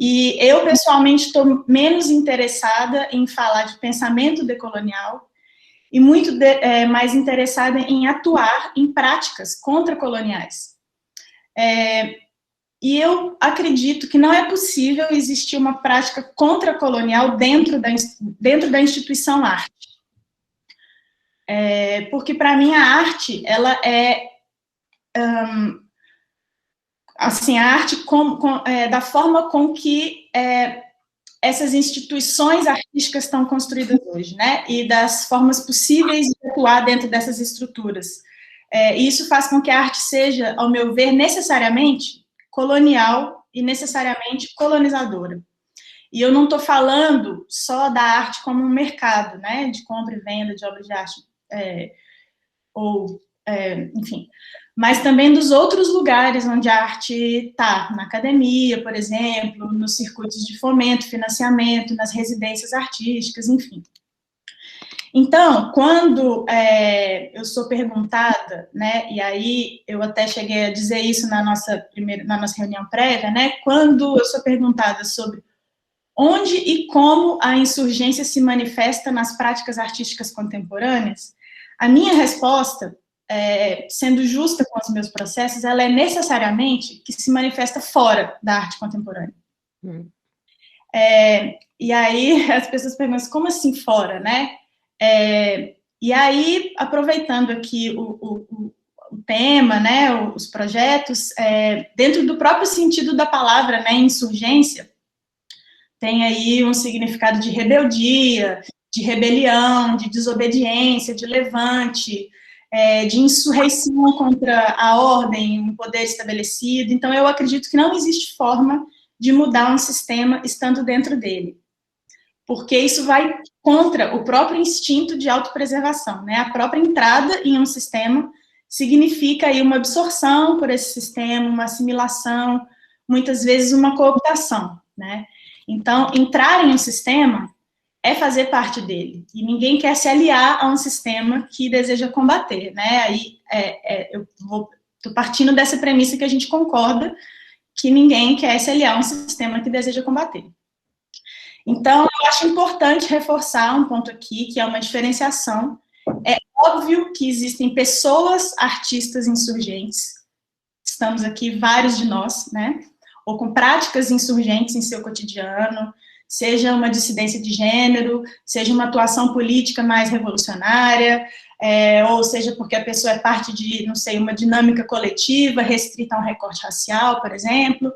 [SPEAKER 4] E eu, pessoalmente, estou menos interessada em falar de pensamento decolonial e muito mais interessada em atuar em práticas contracoloniais. E eu acredito que não é possível existir uma prática contracolonial dentro da instituição arte. Porque, para mim, a arte, ela assim, a arte da forma com que essas instituições artísticas estão construídas hoje, né? E das formas possíveis de atuar dentro dessas estruturas. E isso faz com que a arte seja, ao meu ver, necessariamente colonial e necessariamente colonizadora. E eu não estou falando só da arte como um mercado, né, de compra e venda de obras de arte, enfim, mas também dos outros lugares onde a arte está, na academia, por exemplo, nos circuitos de fomento, financiamento, nas residências artísticas, enfim. Então, quando eu sou perguntada, né, e aí eu até cheguei a dizer isso na nossa reunião prévia, né, quando eu sou perguntada sobre onde e como a insurgência se manifesta nas práticas artísticas contemporâneas, a minha resposta, sendo justa com os meus processos, ela é necessariamente que se manifesta fora da arte contemporânea. E aí as pessoas perguntam, como assim fora, né? E aí, aproveitando aqui o tema, né, os projetos, dentro do próprio sentido da palavra, né, insurgência, tem aí um significado de rebeldia, de rebelião, de desobediência, de levante, de insurreição contra a ordem, um poder estabelecido. Então, eu acredito que não existe forma de mudar um sistema estando dentro dele, porque isso vai contra o próprio instinto de autopreservação, né? A própria entrada em um sistema significa aí uma absorção por esse sistema, uma assimilação, muitas vezes uma cooptação, né? Então, entrar em um sistema é fazer parte dele, e ninguém quer se aliar a um sistema que deseja combater, né? Aí, eu estou partindo dessa premissa que a gente concorda que ninguém quer se aliar a um sistema que deseja combater. Então, eu acho importante reforçar um ponto aqui, que é uma diferenciação. É óbvio que existem pessoas, artistas insurgentes, estamos aqui, vários de nós, né? Ou com práticas insurgentes em seu cotidiano, seja uma dissidência de gênero, seja uma atuação política mais revolucionária, ou seja porque a pessoa é parte de, não sei, uma dinâmica coletiva restrita a um recorte racial, por exemplo.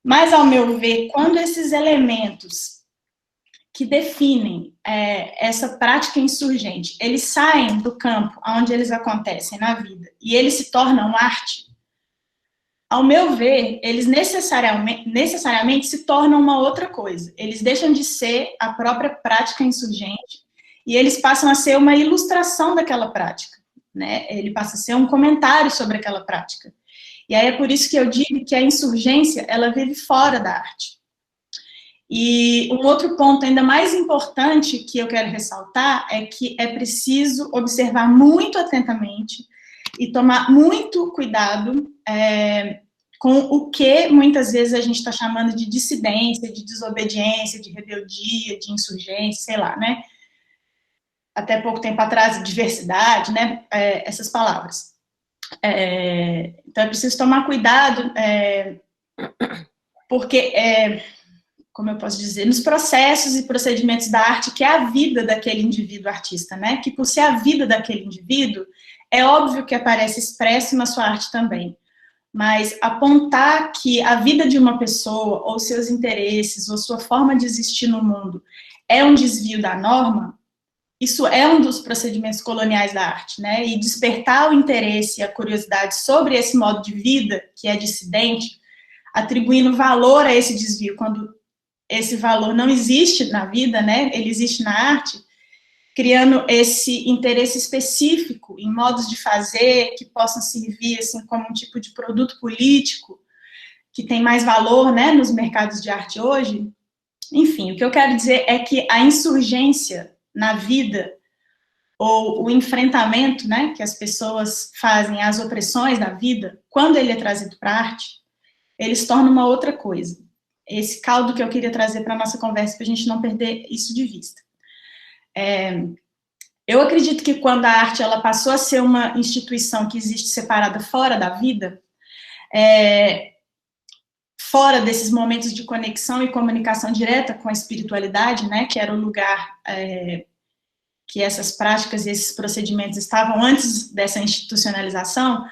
[SPEAKER 4] Mas, ao meu ver, quando esses elementos que definem essa prática insurgente, eles saem do campo onde eles acontecem na vida e eles se tornam arte, ao meu ver, eles necessariamente se tornam uma outra coisa. Eles deixam de ser a própria prática insurgente e eles passam a ser uma ilustração daquela prática, né? Ele passa a ser um comentário sobre aquela prática. E aí é por isso que eu digo que a insurgência, ela vive fora da arte. E um outro ponto ainda mais importante que eu quero ressaltar é que é preciso observar muito atentamente e tomar muito cuidado com o que muitas vezes a gente está chamando de dissidência, de desobediência, de rebeldia, de insurgência, sei lá, né? Até pouco tempo atrás, diversidade, né? Essas palavras. Então é preciso tomar cuidado, porque, como eu posso dizer, nos processos e procedimentos da arte, que é a vida daquele indivíduo artista, né? Que por ser a vida daquele indivíduo, é óbvio que aparece expresso na sua arte também. Mas apontar que a vida de uma pessoa, ou seus interesses, ou sua forma de existir no mundo é um desvio da norma, isso é um dos procedimentos coloniais da arte, né? E despertar o interesse e a curiosidade sobre esse modo de vida, que é dissidente, atribuindo valor a esse desvio, quando esse valor não existe na vida, né? Ele existe na arte, criando esse interesse específico em modos de fazer que possam servir assim, como um tipo de produto político que tem mais valor, né, nos mercados de arte hoje. Enfim, o que eu quero dizer é que a insurgência na vida, ou o enfrentamento, né, que as pessoas fazem às opressões da vida, quando ele é trazido para a arte, ele se torna uma outra coisa. Esse caldo que eu queria trazer para a nossa conversa, para a gente não perder isso de vista. Eu acredito que quando a arte ela passou a ser uma instituição que existe separada fora da vida, fora desses momentos de conexão e comunicação direta com a espiritualidade, né, que era o lugar que essas práticas e esses procedimentos estavam antes dessa institucionalização,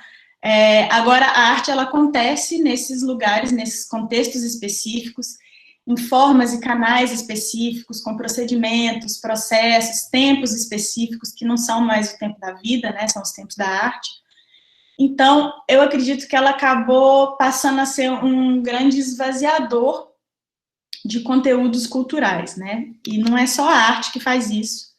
[SPEAKER 4] agora a arte ela acontece nesses lugares, nesses contextos específicos, em formas e canais específicos, com procedimentos, processos, tempos específicos, que não são mais o tempo da vida, né, são os tempos da arte. Então, eu acredito que ela acabou passando a ser um grande esvaziador de conteúdos culturais, né? E não é só a arte que faz isso.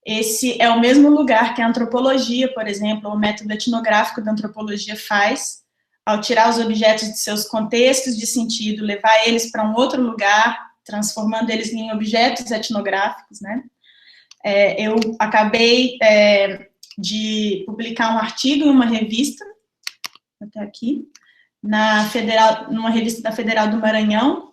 [SPEAKER 4] Esse é o mesmo lugar que a antropologia, por exemplo, o método etnográfico da antropologia faz, ao tirar os objetos de seus contextos de sentido, levar eles para um outro lugar, transformando eles em objetos etnográficos, né? Eu acabei de publicar um artigo em uma revista, até aqui, numa revista da Federal do Maranhão,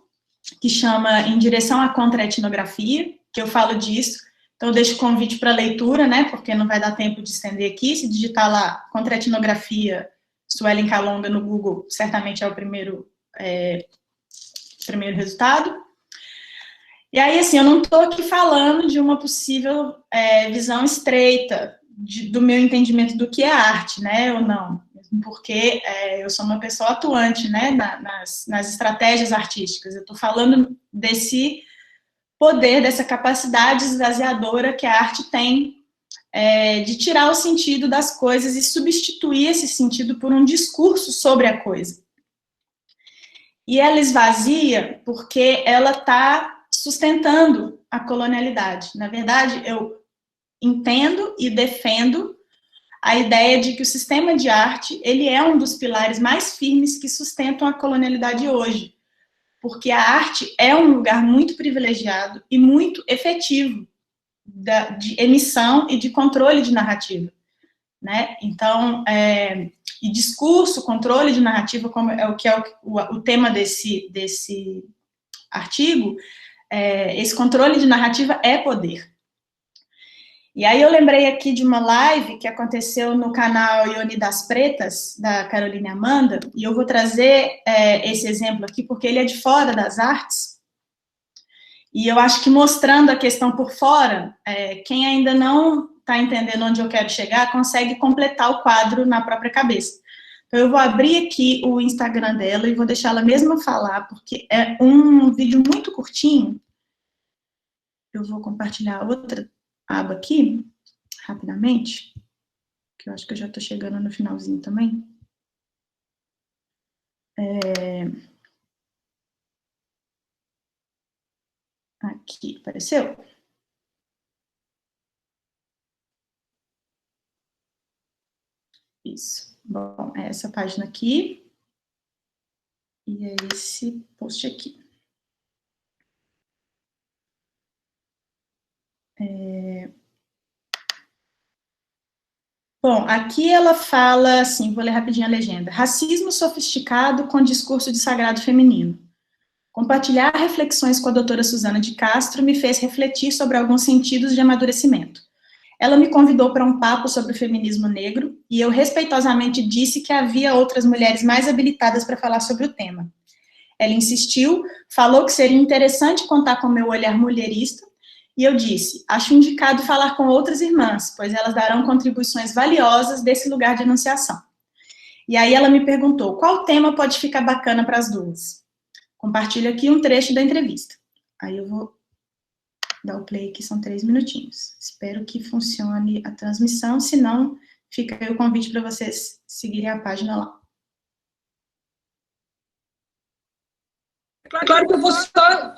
[SPEAKER 4] que chama Em Direção à Contra-Etnografia, que eu falo disso. Então, eu deixo o convite para leitura, né, porque não vai dar tempo de estender aqui. Se digitar lá Contra-Etnografia Suelen Calonga no Google, certamente é o primeiro resultado. E aí, assim, eu não estou aqui falando de uma possível visão estreita do meu entendimento do que é arte, né, ou não. Porque eu sou uma pessoa atuante, né, nas estratégias artísticas. Eu estou falando desse poder, dessa capacidade esvaziadora que a arte tem de tirar o sentido das coisas e substituir esse sentido por um discurso sobre a coisa. E ela esvazia porque ela está sustentando a colonialidade. Na verdade, eu entendo e defendo a ideia de que o sistema de arte, ele é um dos pilares mais firmes que sustentam a colonialidade hoje, porque a arte é um lugar muito privilegiado e muito efetivo de emissão e de controle de narrativa, né? Então, e discurso, controle de narrativa, como é o tema desse artigo, esse controle de narrativa é poder. E aí eu lembrei aqui de uma live que aconteceu no canal Ione das Pretas, da Caroline Amanda, e eu vou trazer esse exemplo aqui, porque ele é de fora das artes, e eu acho que mostrando a questão por fora, quem ainda não está entendendo onde eu quero chegar, consegue completar o quadro na própria cabeça. Então eu vou abrir aqui o Instagram dela e vou deixar ela mesma falar, porque é um vídeo muito curtinho. Eu vou compartilhar outra aba aqui, rapidamente, que eu acho que eu já estou chegando no finalzinho também. Aqui, apareceu? Isso. Bom, é essa página aqui. E é esse post aqui. Bom, aqui ela fala assim, vou ler rapidinho a legenda. Racismo sofisticado com discurso de sagrado feminino. Compartilhar reflexões com a doutora Suzana de Castro me fez refletir sobre alguns sentidos de amadurecimento. Ela me convidou para um papo sobre o feminismo negro e eu respeitosamente disse que havia outras mulheres mais habilitadas para falar sobre o tema. Ela insistiu, falou que seria interessante contar com o meu olhar mulherista, e eu disse, acho indicado falar com outras irmãs, pois elas darão contribuições valiosas desse lugar de enunciação. E aí ela me perguntou, qual tema pode ficar bacana para as duas? Compartilho aqui um trecho da entrevista. Aí eu vou dar o play aqui, são 3 minutinhos. Espero que funcione a transmissão, se não, fica aí o convite para vocês seguirem a página lá.
[SPEAKER 5] Claro que eu vou só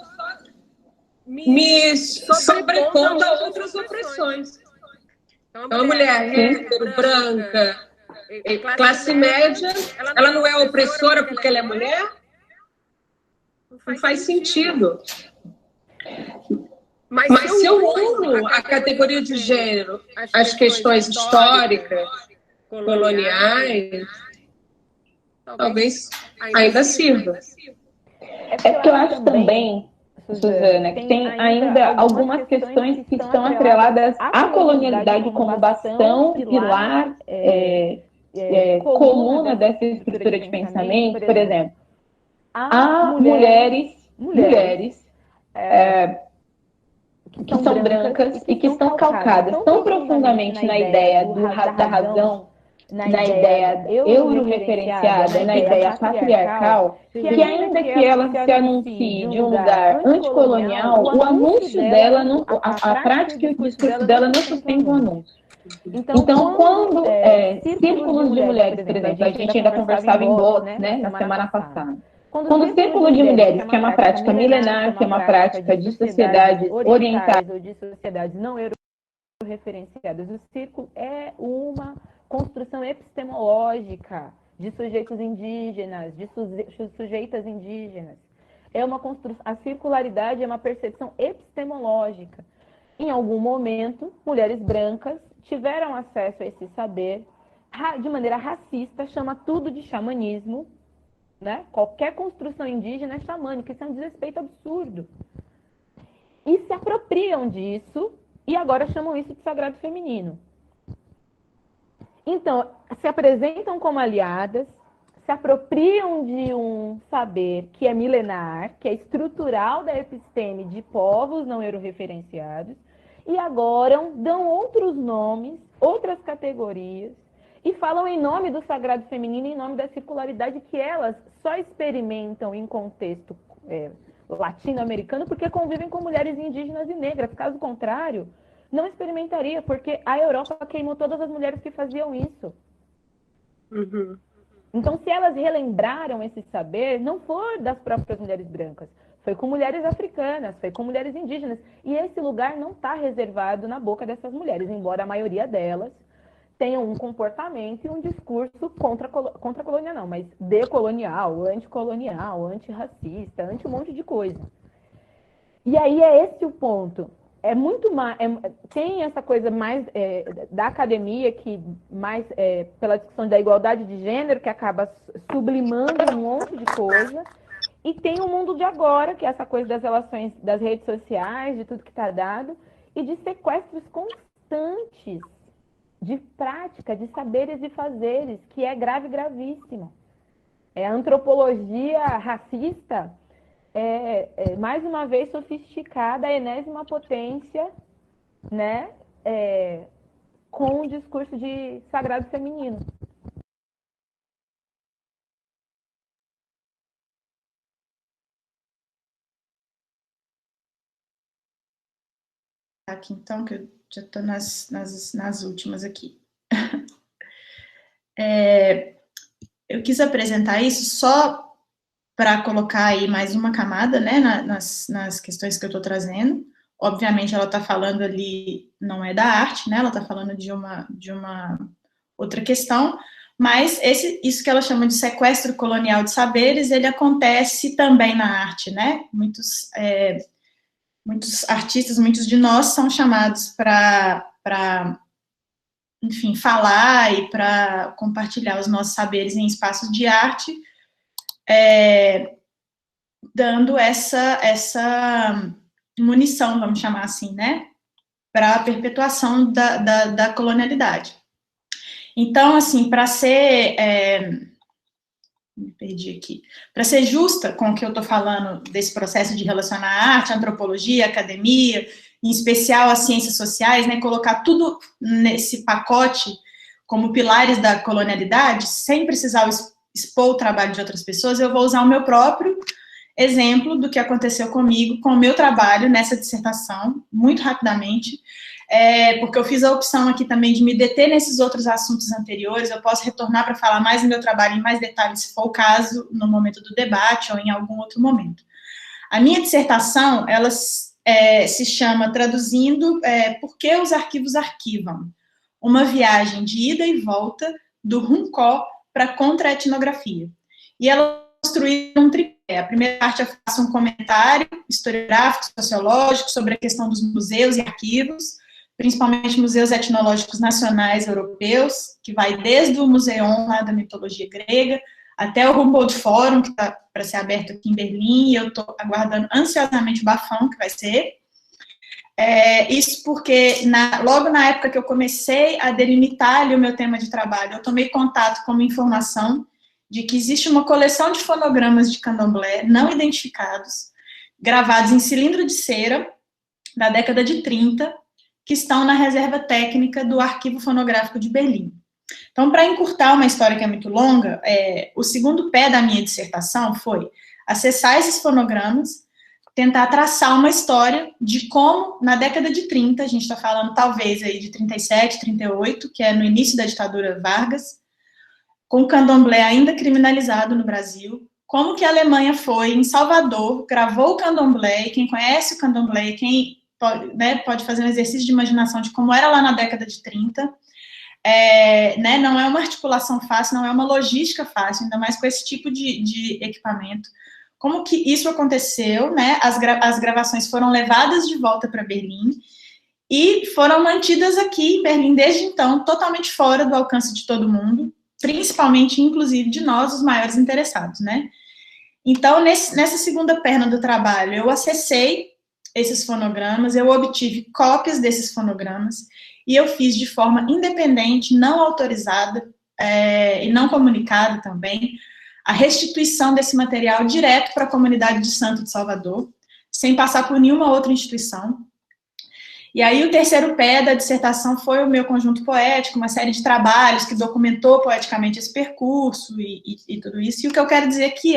[SPEAKER 5] me sobrepondo a outras opressões. Então, a mulher hétero, branca, classe média, ela não é opressora porque ela é mulher? Não faz sentido. Mas se eu uno a categoria de gênero, as questões históricas, coloniais, talvez ainda sirva.
[SPEAKER 6] É porque eu acho também, Suzana, que tem ainda algumas questões que estão atreladas à colonialidade como bastão, pilar, coluna dessa estrutura de pensamento. Por exemplo, há mulheres que são brancas e que estão calcadas tão profundamente na ideia da razão, na ideia euro-referenciada, na ideia patriarcal, que ainda que ela se anuncie de um lugar anticolonial, o anúncio dela, a prática e o discurso dela não sustenta o anúncio. Então, quando círculos de mulheres, por exemplo, a gente ainda conversava em voz, né, na semana passada. Quando o círculo de mulheres, que é uma prática milenar, que é uma prática de sociedades orientais
[SPEAKER 7] ou de sociedades não euro-referenciadas, o círculo é uma construção epistemológica de sujeitos indígenas, de sujeitas indígenas. É uma construção, a circularidade é uma percepção epistemológica. Em algum momento, mulheres brancas tiveram acesso a esse saber de maneira racista, chama tudo de xamanismo, né? Qualquer construção indígena é xamânica, isso é um desrespeito absurdo. E se apropriam disso e agora chamam isso de sagrado feminino. Então, se apresentam como aliadas, se apropriam de um saber que é milenar, que é estrutural da episteme de povos não euro-referenciados, e agora dão outros nomes, outras categorias, e falam em nome do sagrado feminino, em nome da circularidade que elas só experimentam em contexto latino-americano porque convivem com mulheres indígenas e negras. Caso contrário, não experimentaria, porque a Europa queimou todas as mulheres que faziam isso.
[SPEAKER 5] Uhum.
[SPEAKER 7] Então, se elas relembraram esse saber, não foi das próprias mulheres brancas, foi com mulheres africanas, foi com mulheres indígenas. E esse lugar não está reservado na boca dessas mulheres, embora a maioria delas tenham um comportamento e um discurso contra colonial, não, mas decolonial, anticolonial, antirracista, anti um monte de coisa. E aí é esse o ponto. É muito mais, tem essa coisa mais da academia que mais pela discussão da igualdade de gênero que acaba sublimando um monte de coisa, e tem o mundo de agora, que é essa coisa das relações das redes sociais, de tudo que está dado, e de sequestros constantes de prática, de saberes e fazeres, que é grave, gravíssimo. A antropologia racista mais uma vez sofisticada, a enésima potência, né, com o discurso de sagrado feminino.
[SPEAKER 4] Aqui, então, que eu já estou nas últimas aqui. Eu quis apresentar isso só para colocar aí mais uma camada, né, nas questões que eu estou trazendo. Obviamente, ela está falando ali, não é da arte, né, ela está falando de uma outra questão, mas isso que ela chama de sequestro colonial de saberes, ele acontece também na arte, né, muitos artistas, muitos de nós são chamados para, enfim, falar e para compartilhar os nossos saberes em espaços de arte, dando essa munição, vamos chamar assim, né, para a perpetuação da colonialidade. Então, assim, para ser... me perdi aqui. Para ser justa com o que eu estou falando desse processo de relacionar a arte, a antropologia, a academia, em especial as ciências sociais, né, colocar tudo nesse pacote como pilares da colonialidade, sem precisar expor o trabalho de outras pessoas, eu vou usar o meu próprio exemplo do que aconteceu comigo, com o meu trabalho nessa dissertação, muito rapidamente, porque eu fiz a opção aqui também de me deter nesses outros assuntos anteriores. Eu posso retornar para falar mais do meu trabalho em mais detalhes, se for o caso, no momento do debate ou em algum outro momento. A minha dissertação, ela se chama, traduzindo, Por que os arquivos arquivam? Uma viagem de ida e volta do Runcó para a contra-etnografia. E ela construiu um tripé. A primeira parte eu faço um comentário historiográfico, sociológico, sobre a questão dos museus e arquivos, principalmente museus etnológicos nacionais europeus, que vai desde o Museum lá da mitologia grega, até o Humboldt Forum, que está para ser aberto aqui em Berlim, e eu estou aguardando ansiosamente o Bafão, que vai ser. Isso porque, logo na época que eu comecei a delimitar ali o meu tema de trabalho, eu tomei contato com uma informação de que existe uma coleção de fonogramas de candomblé não identificados, gravados em cilindro de cera, da década de 30, que estão na reserva técnica do Arquivo Fonográfico de Berlim. Então, para encurtar uma história que é muito longa, o segundo pé da minha dissertação foi acessar esses fonogramas, tentar traçar uma história de como, na década de 30, a gente está falando talvez aí de 37, 38, que é no início da ditadura Vargas, com o candomblé ainda criminalizado no Brasil, como que a Alemanha foi em Salvador, gravou o candomblé, e quem conhece o candomblé, quem pode, né, pode fazer um exercício de imaginação de como era lá na década de 30, né, não é uma articulação fácil, não é uma logística fácil, ainda mais com esse tipo de equipamento. Como que isso aconteceu, né? As gravações foram levadas de volta para Berlim e foram mantidas aqui em Berlim desde então, totalmente fora do alcance de todo mundo, principalmente, inclusive, de nós, os maiores interessados, né? Então, nessa segunda perna do trabalho, eu acessei esses fonogramas, eu obtive cópias desses fonogramas e eu fiz de forma independente, não autorizada e não comunicada também, a restituição desse material direto para a comunidade de Santo de Salvador, sem passar por nenhuma outra instituição. E aí o terceiro pé da dissertação foi o meu conjunto poético, uma série de trabalhos que documentou poeticamente esse percurso e tudo isso. E o que eu quero dizer aqui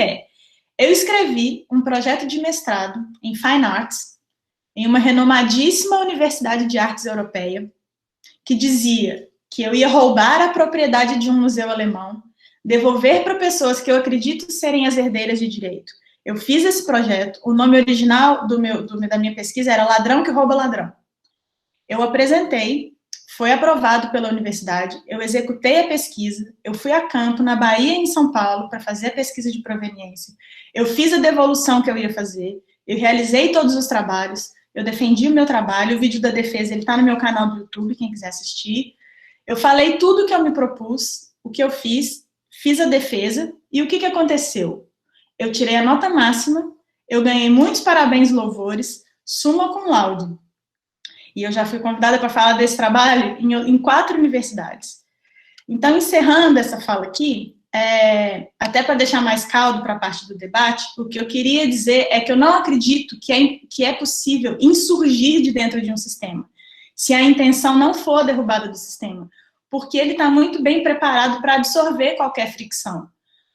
[SPEAKER 4] eu escrevi um projeto de mestrado em Fine Arts, em uma renomadíssima universidade de artes europeia, que dizia que eu ia roubar a propriedade de um museu alemão, devolver para pessoas que eu acredito serem as herdeiras de direito. Eu fiz esse projeto, o nome original da minha pesquisa era Ladrão que Rouba Ladrão. Eu apresentei, foi aprovado pela universidade, eu executei a pesquisa, eu fui a campo na Bahia e em São Paulo para fazer a pesquisa de proveniência, eu fiz a devolução que eu ia fazer, eu realizei todos os trabalhos, eu defendi o meu trabalho, o vídeo da defesa ele está no meu canal do YouTube, quem quiser assistir. Eu falei tudo o que eu me propus, o que eu fiz a defesa, e o que aconteceu? Eu tirei a nota máxima, eu ganhei muitos parabéns e louvores, summa cum laude. E eu já fui convidada para falar desse trabalho em 4 universidades. Então, encerrando essa fala aqui, até para deixar mais caldo para a parte do debate, o que eu queria dizer é que eu não acredito que é possível insurgir de dentro de um sistema, se a intenção não for a derrubada do sistema, porque ele está muito bem preparado para absorver qualquer fricção,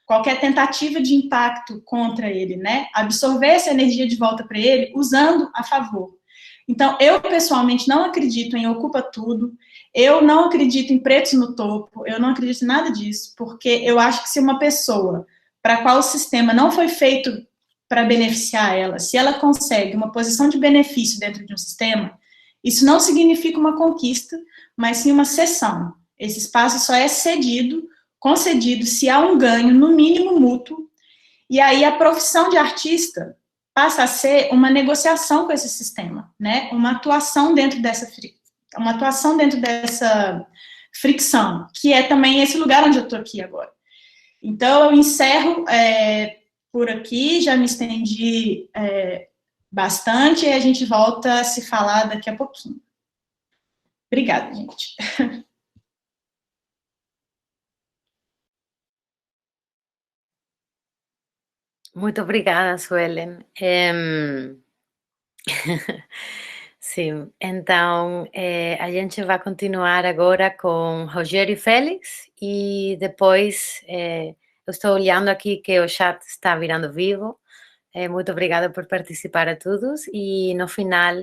[SPEAKER 4] qualquer tentativa de impacto contra ele, né? Absorver essa energia de volta para ele, usando a favor. Então, eu, pessoalmente, não acredito em ocupa tudo, eu não acredito em pretos no topo, eu não acredito em nada disso, porque eu acho que se uma pessoa para a qual o sistema não foi feito para beneficiar ela, se ela consegue uma posição de benefício dentro de um sistema, isso não significa uma conquista, mas sim uma cessão. Esse espaço só é concedido, se há um ganho, no mínimo mútuo, e aí a profissão de artista passa a ser uma negociação com esse sistema, né? Uma atuação dentro dessa fricção, que é também esse lugar onde eu estou aqui agora. Então, eu encerro por aqui, já me estendi bastante, e a gente volta a se falar daqui a pouquinho. Obrigada, gente.
[SPEAKER 1] Muito obrigada, Suelen. Sim, então a gente vai continuar agora com Rogério e Félix e depois eu estou olhando aqui que o chat está virando vivo. Muito obrigada por participar a todos e no final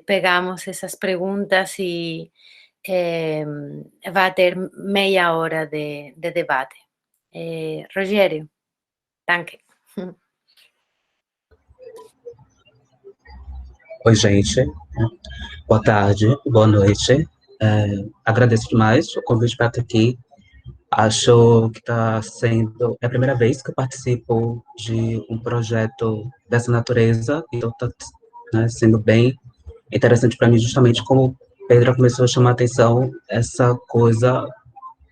[SPEAKER 1] pegamos essas perguntas e vai ter meia hora de debate. Rogério. Danke.
[SPEAKER 8] Oi, gente. Boa tarde, boa noite. Agradeço demais o convite para estar aqui. Acho que está sendo a primeira vez que eu participo de um projeto dessa natureza, então está, né, sendo bem interessante para mim, justamente como o Pedro começou a chamar a atenção, essa coisa,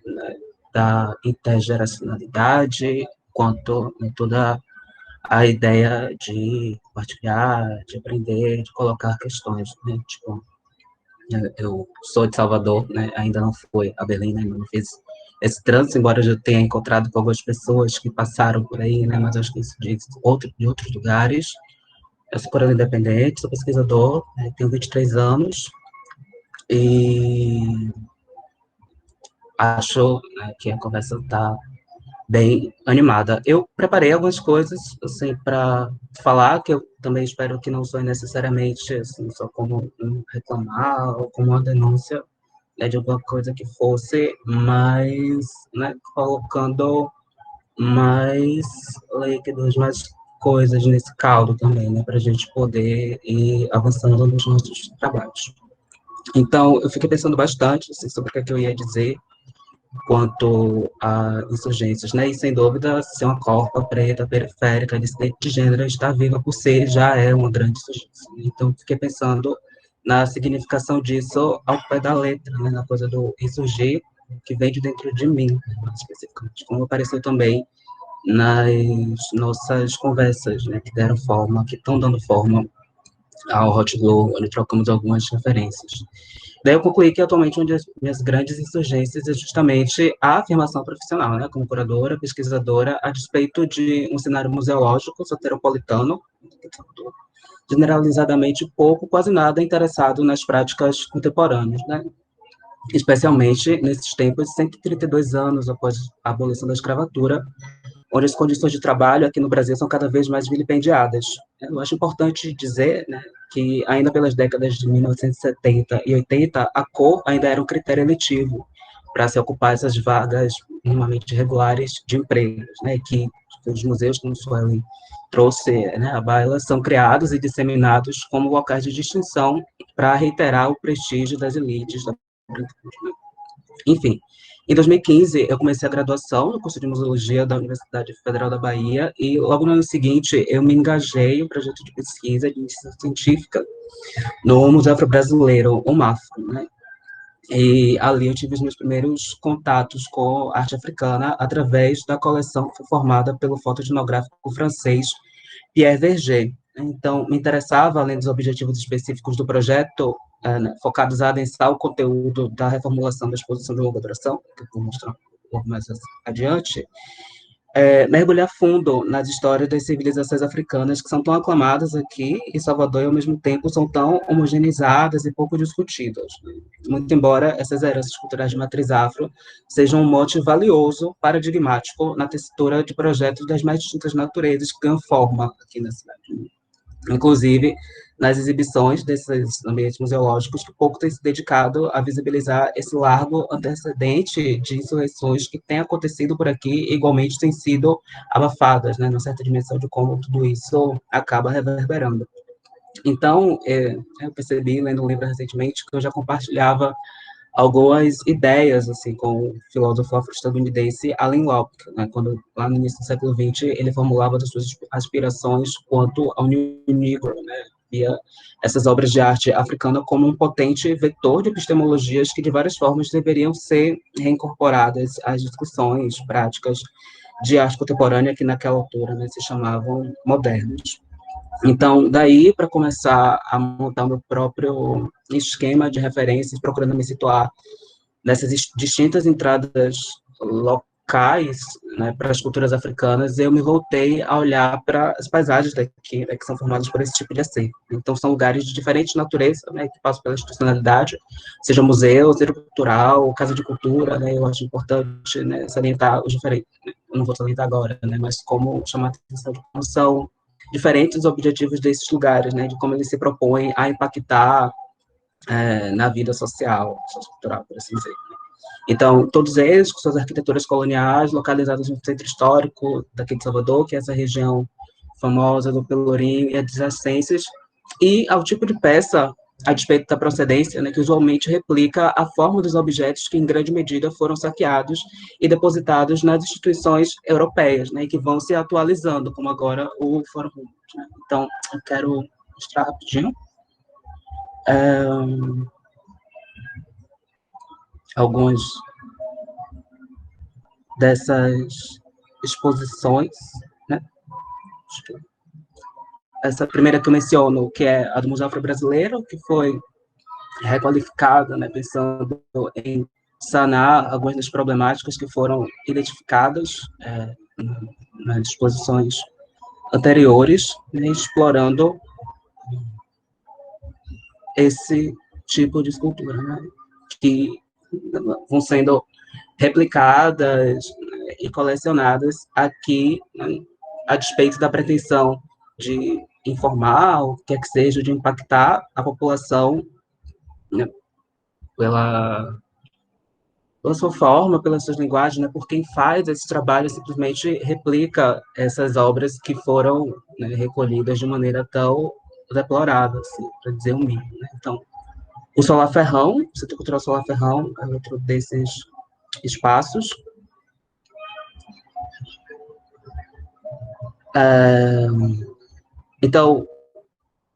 [SPEAKER 8] né, da intergeracionalidade, quanto toda a ideia de compartilhar, de aprender, de colocar questões, né? Tipo, eu sou de Salvador, né? Ainda não fui a Berlim, né? Ainda não fiz esse trânsito, embora eu já tenha encontrado com algumas pessoas que passaram por aí, né? Mas acho que isso de outros lugares. Eu sou coreano independente, sou pesquisador, né? Tenho 23 anos e acho, né, que a conversa está bem animada. Eu preparei algumas coisas, assim, para falar, que eu também espero que não soe necessariamente, assim, só como um reclamar ou como uma denúncia, né, de alguma coisa que fosse, mas, né, colocando mais líquidos, mais coisas nesse caldo também, né, para a gente poder ir avançando nos nossos trabalhos. Então, eu fiquei pensando bastante, assim, sobre o que é que eu ia dizer quanto a insurgências, né? E sem dúvida, ser uma corpa preta, periférica, dissidente de gênero, estar viva por si já é uma grande insurgência. Então, fiquei pensando na significação disso ao pé da letra, né? Na coisa do insurgir, que vem de dentro de mim, especificamente, como apareceu também nas nossas conversas, né? Que deram forma, que estão dando forma ao Hot Glow, onde trocamos algumas referências. Daí eu concluí que atualmente uma das minhas grandes insurgências é justamente a afirmação profissional, né, como curadora, pesquisadora, a despeito de um cenário museológico soteropolitano, generalizadamente pouco, quase nada interessado nas práticas contemporâneas, né, especialmente nesses tempos de 132 anos após a abolição da escravatura, onde as condições de trabalho aqui no Brasil são cada vez mais vilipendiadas. Eu acho importante dizer, né, que ainda pelas décadas de 1970 e 80, a cor ainda era um critério eletivo para se ocupar essas vagas minimamente regulares de empregos, né, que os museus, como o Sueli trouxe, né, à baila, são criados e disseminados como locais de distinção para reiterar o prestígio das elites da branquitude. Enfim, em 2015, eu comecei a graduação no curso de Museologia da Universidade Federal da Bahia e, logo no ano seguinte, eu me engajei em um projeto de pesquisa de iniciação científica no Museu Afro-Brasileiro, o MAFRO, né? E ali eu tive os meus primeiros contatos com arte africana através da coleção que foi formada pelo fotoetnográfico francês Pierre Verger. Então, me interessava, além dos objetivos específicos do projeto, né, focados a adensar o conteúdo da reformulação da exposição de longa duração, que eu vou mostrar um pouco mais adiante, mergulhar fundo nas histórias das civilizações africanas que são tão aclamadas aqui em Salvador e, ao mesmo tempo, são tão homogeneizadas e pouco discutidas. Muito embora essas heranças culturais de matriz afro sejam um mote valioso, paradigmático, na textura de projetos das mais distintas naturezas que ganham forma aqui na cidade. Inclusive, nas exibições desses ambientes museológicos, que pouco tem se dedicado a visibilizar esse largo antecedente de insurreições que tem acontecido por aqui e igualmente têm sido abafadas, né, numa certa dimensão de como tudo isso acaba reverberando. Então, eu percebi, lendo um livro recentemente, que eu já compartilhava algumas ideias, assim, com o filósofo afro-estadunidense Alan Locke, né, quando, lá no início do século XX, ele formulava as suas aspirações quanto ao New Negro, né, via essas obras de arte africana como um potente vetor de epistemologias que, de várias formas, deveriam ser reincorporadas às discussões práticas de arte contemporânea que, naquela altura, né, se chamavam modernos. Então, daí, para começar a montar o meu próprio esquema de referências, procurando me situar nessas distintas entradas locais, né, para as culturas africanas, eu me voltei a olhar para as paisagens daqui, né, que são formadas por esse tipo de acervo. Então, são lugares de diferente natureza, né, que passam pela institucionalidade, seja museu, centro cultural, casa de cultura, né, eu acho importante, né, salientar os diferentes, eu não vou salientar agora, né, mas como chamar a atenção de como são diferentes os objetivos desses lugares, né, de como eles se propõem a impactar na vida social, sociocultural, por assim dizer. Então, todos eles, com suas arquiteturas coloniais, localizadas no centro histórico daqui de Salvador, que é essa região famosa do Pelourinho e adjacências, e ao tipo de peça, a despeito da procedência, né, que usualmente replica a forma dos objetos que, em grande medida, foram saqueados e depositados nas instituições europeias, né, e que vão se atualizando, como agora o Fórum Humboldt, né. Então, eu quero mostrar rapidinho algumas dessas exposições, né. Essa primeira que eu menciono, que é a do Museu Afro-Brasileiro, que foi requalificada, né, pensando em sanar algumas das problemáticas que foram identificadas nas exposições anteriores, né, explorando esse tipo de escultura, né, que vão sendo replicadas, né, e colecionadas aqui, né, a despeito da pretensão de informar, ou quer que seja, de impactar a população, né, pela sua forma, pelas suas linguagens, né, por quem faz esse trabalho simplesmente replica essas obras que foram, né, recolhidas de maneira tão deplorável, assim, para dizer o mínimo. Né? Então, o Solar Ferrão, o Centro Cultural Solar Ferrão, é outro desses espaços. Então,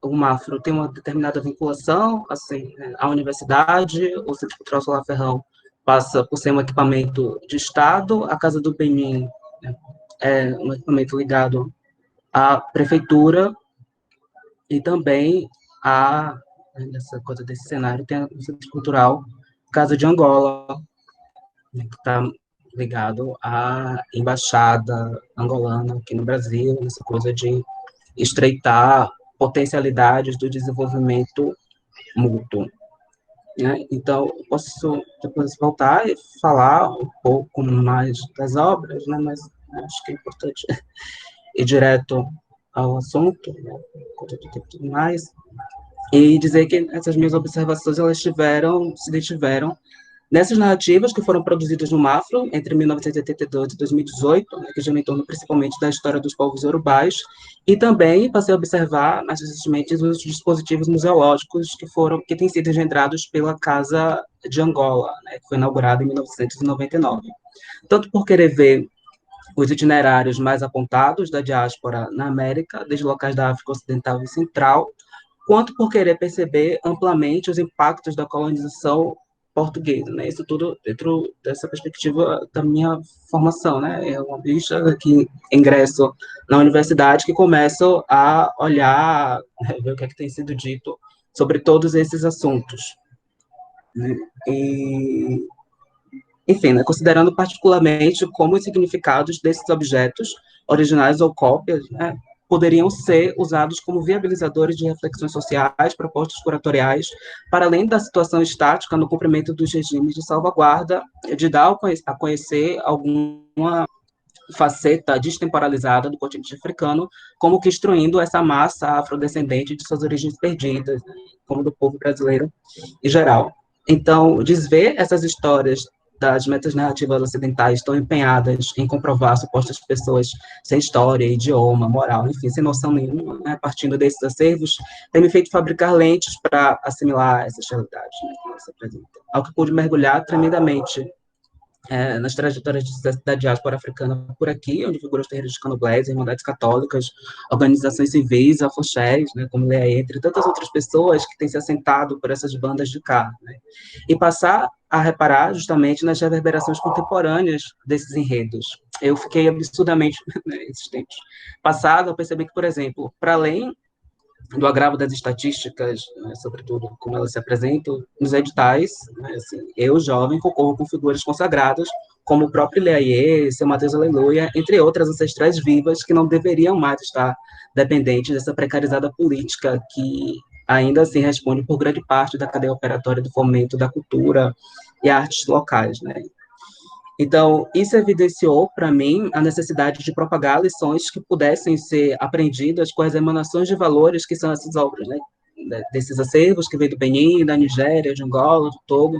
[SPEAKER 8] o Mafro tem uma determinada vinculação, assim, à universidade, o Centro Cultural Solar Ferrão passa por ser um equipamento de Estado, a Casa do Benin, né, é um equipamento ligado à prefeitura e também nessa coisa desse cenário, tem o Centro Cultural Casa de Angola, né, que está ligado à embaixada angolana aqui no Brasil, nessa coisa de estreitar potencialidades do desenvolvimento mútuo. Né? Então, eu posso depois voltar e falar um pouco mais das obras, né? Mas acho que é importante ir direto ao assunto, né? Conta do tempo e tudo mais, e dizer que essas minhas observações elas se detiveram nessas narrativas que foram produzidas no Mafro entre 1982 e 2018, né, que giram em torno principalmente da história dos povos iorubais, e também passei a observar mais recentemente os dispositivos museológicos que têm sido engendrados pela Casa de Angola, né, que foi inaugurada em 1999. Tanto por querer ver os itinerários mais apontados da diáspora na América, desde locais da África Ocidental e Central, quanto por querer perceber amplamente os impactos da colonização portuguesa, né? Isso tudo dentro dessa perspectiva da minha formação, né? É uma bicha que ingresso na universidade que começo a olhar, né, ver o que é que tem sido dito sobre todos esses assuntos. Né? E, enfim, né, considerando particularmente como os significados desses objetos, originais ou cópias, né, poderiam ser usados como viabilizadores de reflexões sociais, propostas curatoriais, para além da situação estática no cumprimento dos regimes de salvaguarda, de dar a conhecer alguma faceta destemporalizada do continente africano, como que instruindo essa massa afrodescendente de suas origens perdidas, né, como do povo brasileiro em geral. Então, desver essas histórias das metanarrativas ocidentais estão empenhadas em comprovar supostas pessoas sem história, idioma, moral, enfim, sem noção nenhuma, né, partindo desses acervos, tem me feito fabricar lentes para assimilar essas realidades, né, que se apresentam. Ao que pude mergulhar tremendamente nas trajetórias da diáspora africana por aqui, onde figuram os terreiros de candomblés, irmandades católicas, organizações civis, afoxés, né, como Leia, entre tantas outras pessoas que têm se assentado por essas bandas de cá, né, e passar a reparar justamente nas reverberações contemporâneas desses enredos. Eu fiquei absurdamente, né, esses tempos passados, eu percebi que, por exemplo, para além do agravo das estatísticas, né, sobretudo como elas se apresentam nos editais, né, assim, eu, jovem, concorro com figuras consagradas, como o próprio Leaie, seu Mateus Aleluia, entre outras ancestrais vivas que não deveriam mais estar dependentes dessa precarizada política que ainda assim responde por grande parte da cadeia operatória do fomento da cultura e artes locais, né. Então, isso evidenciou para mim a necessidade de propagar lições que pudessem ser aprendidas com as emanações de valores que são essas obras, né? Desses acervos que vêm do Benin, da Nigéria, de Angola, do Togo.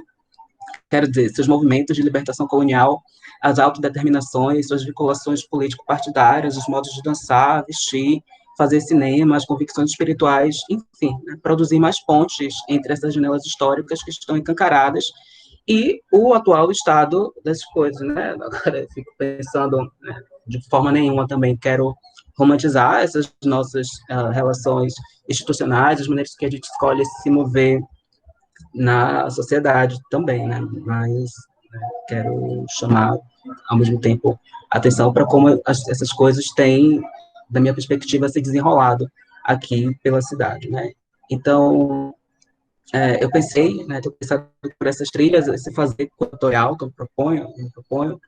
[SPEAKER 8] Quero dizer, seus movimentos de libertação colonial, as autodeterminações, suas vinculações político-partidárias, os modos de dançar, vestir, fazer cinema, as convicções espirituais, enfim, né? Produzir mais pontes entre essas janelas históricas que estão escancaradas e o atual estado das coisas, né? Agora eu fico pensando, né, de forma nenhuma também quero romantizar essas nossas relações institucionais, as maneiras que a gente escolhe se mover na sociedade também, né? Mas quero chamar, ao mesmo tempo, atenção para como essas coisas têm, da minha perspectiva, se desenrolado aqui pela cidade, né? Então, eu pensei, né, ter pensado por essas trilhas, esse fazer curatorial que eu proponho,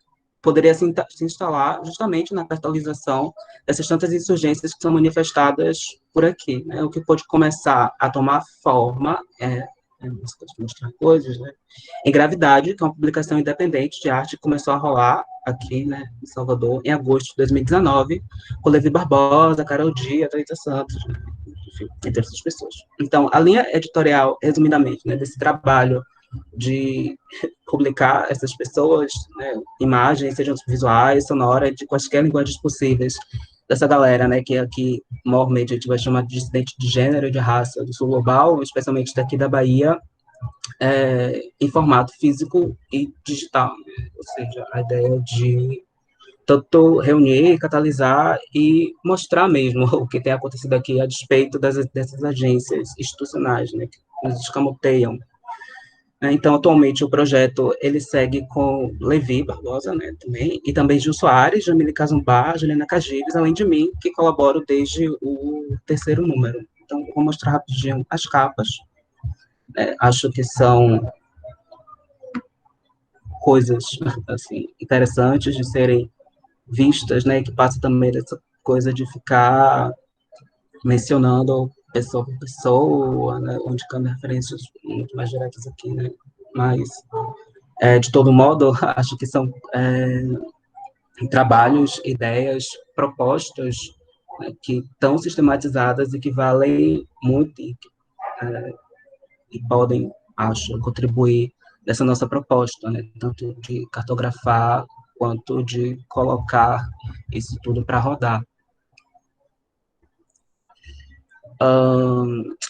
[SPEAKER 8] poderia se instalar justamente na cartelização dessas tantas insurgências que são manifestadas por aqui, né, o que pode começar a tomar forma, mostrar coisas, né, em Gravidade, que é uma publicação independente de arte que começou a rolar aqui, né, em Salvador, em agosto de 2019, com Levi Barbosa, Carol Dias, Thaisa Santos, né, enfim, entre essas pessoas. Então, a linha editorial, resumidamente, né, desse trabalho de publicar essas pessoas, né, imagens, sejam visuais, sonoras, de quaisquer linguagens possíveis, dessa galera, né, que aqui, normalmente, a gente vai chamar de dissidente de gênero e de raça do sul global, especialmente daqui da Bahia, em formato físico e digital, né? Ou seja, a ideia de tanto reunir, catalisar e mostrar mesmo o que tem acontecido aqui a despeito dessas agências institucionais, né, que nos escamoteiam. Então, atualmente, o projeto, ele segue com Levi Barbosa, né, também, e também Gil Soares, Jamile Cazumbá, Juliana Cagives, além de mim, que colaboro desde o 3º número. Então, vou mostrar rapidinho as capas. Acho que são coisas, assim, interessantes de serem vistas, né, que passa também dessa coisa de ficar mencionando pessoa por pessoa, né, ou indicando referências muito mais diretas aqui, né, mas, de todo modo, acho que são trabalhos, ideias, propostas, né, que estão sistematizadas e que valem muito e podem, acho, contribuir nessa nossa proposta, né, tanto de cartografar quanto de colocar isso tudo para rodar.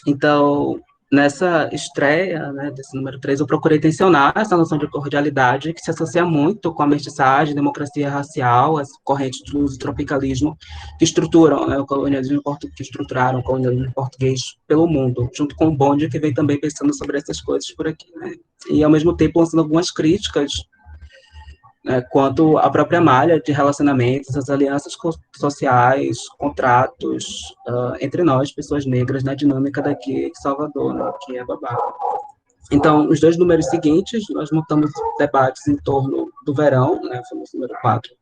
[SPEAKER 8] Então, nessa estreia, né, desse número 3, eu procurei tensionar essa noção de cordialidade que se associa muito com a mestiçagem, democracia racial, as correntes do tropicalismo que estruturam, né, o colonialismo que estruturaram o colonialismo português pelo mundo, junto com o Bonde, que vem também pensando sobre essas coisas por aqui, né, e ao mesmo tempo lançando algumas críticas, né, quanto à própria malha de relacionamentos, as alianças sociais, contratos entre nós, pessoas negras, na dinâmica daqui de Salvador, né, que é babado. Então, nos 2 números seguintes, nós montamos debates em torno do verão, né, foi o número 4,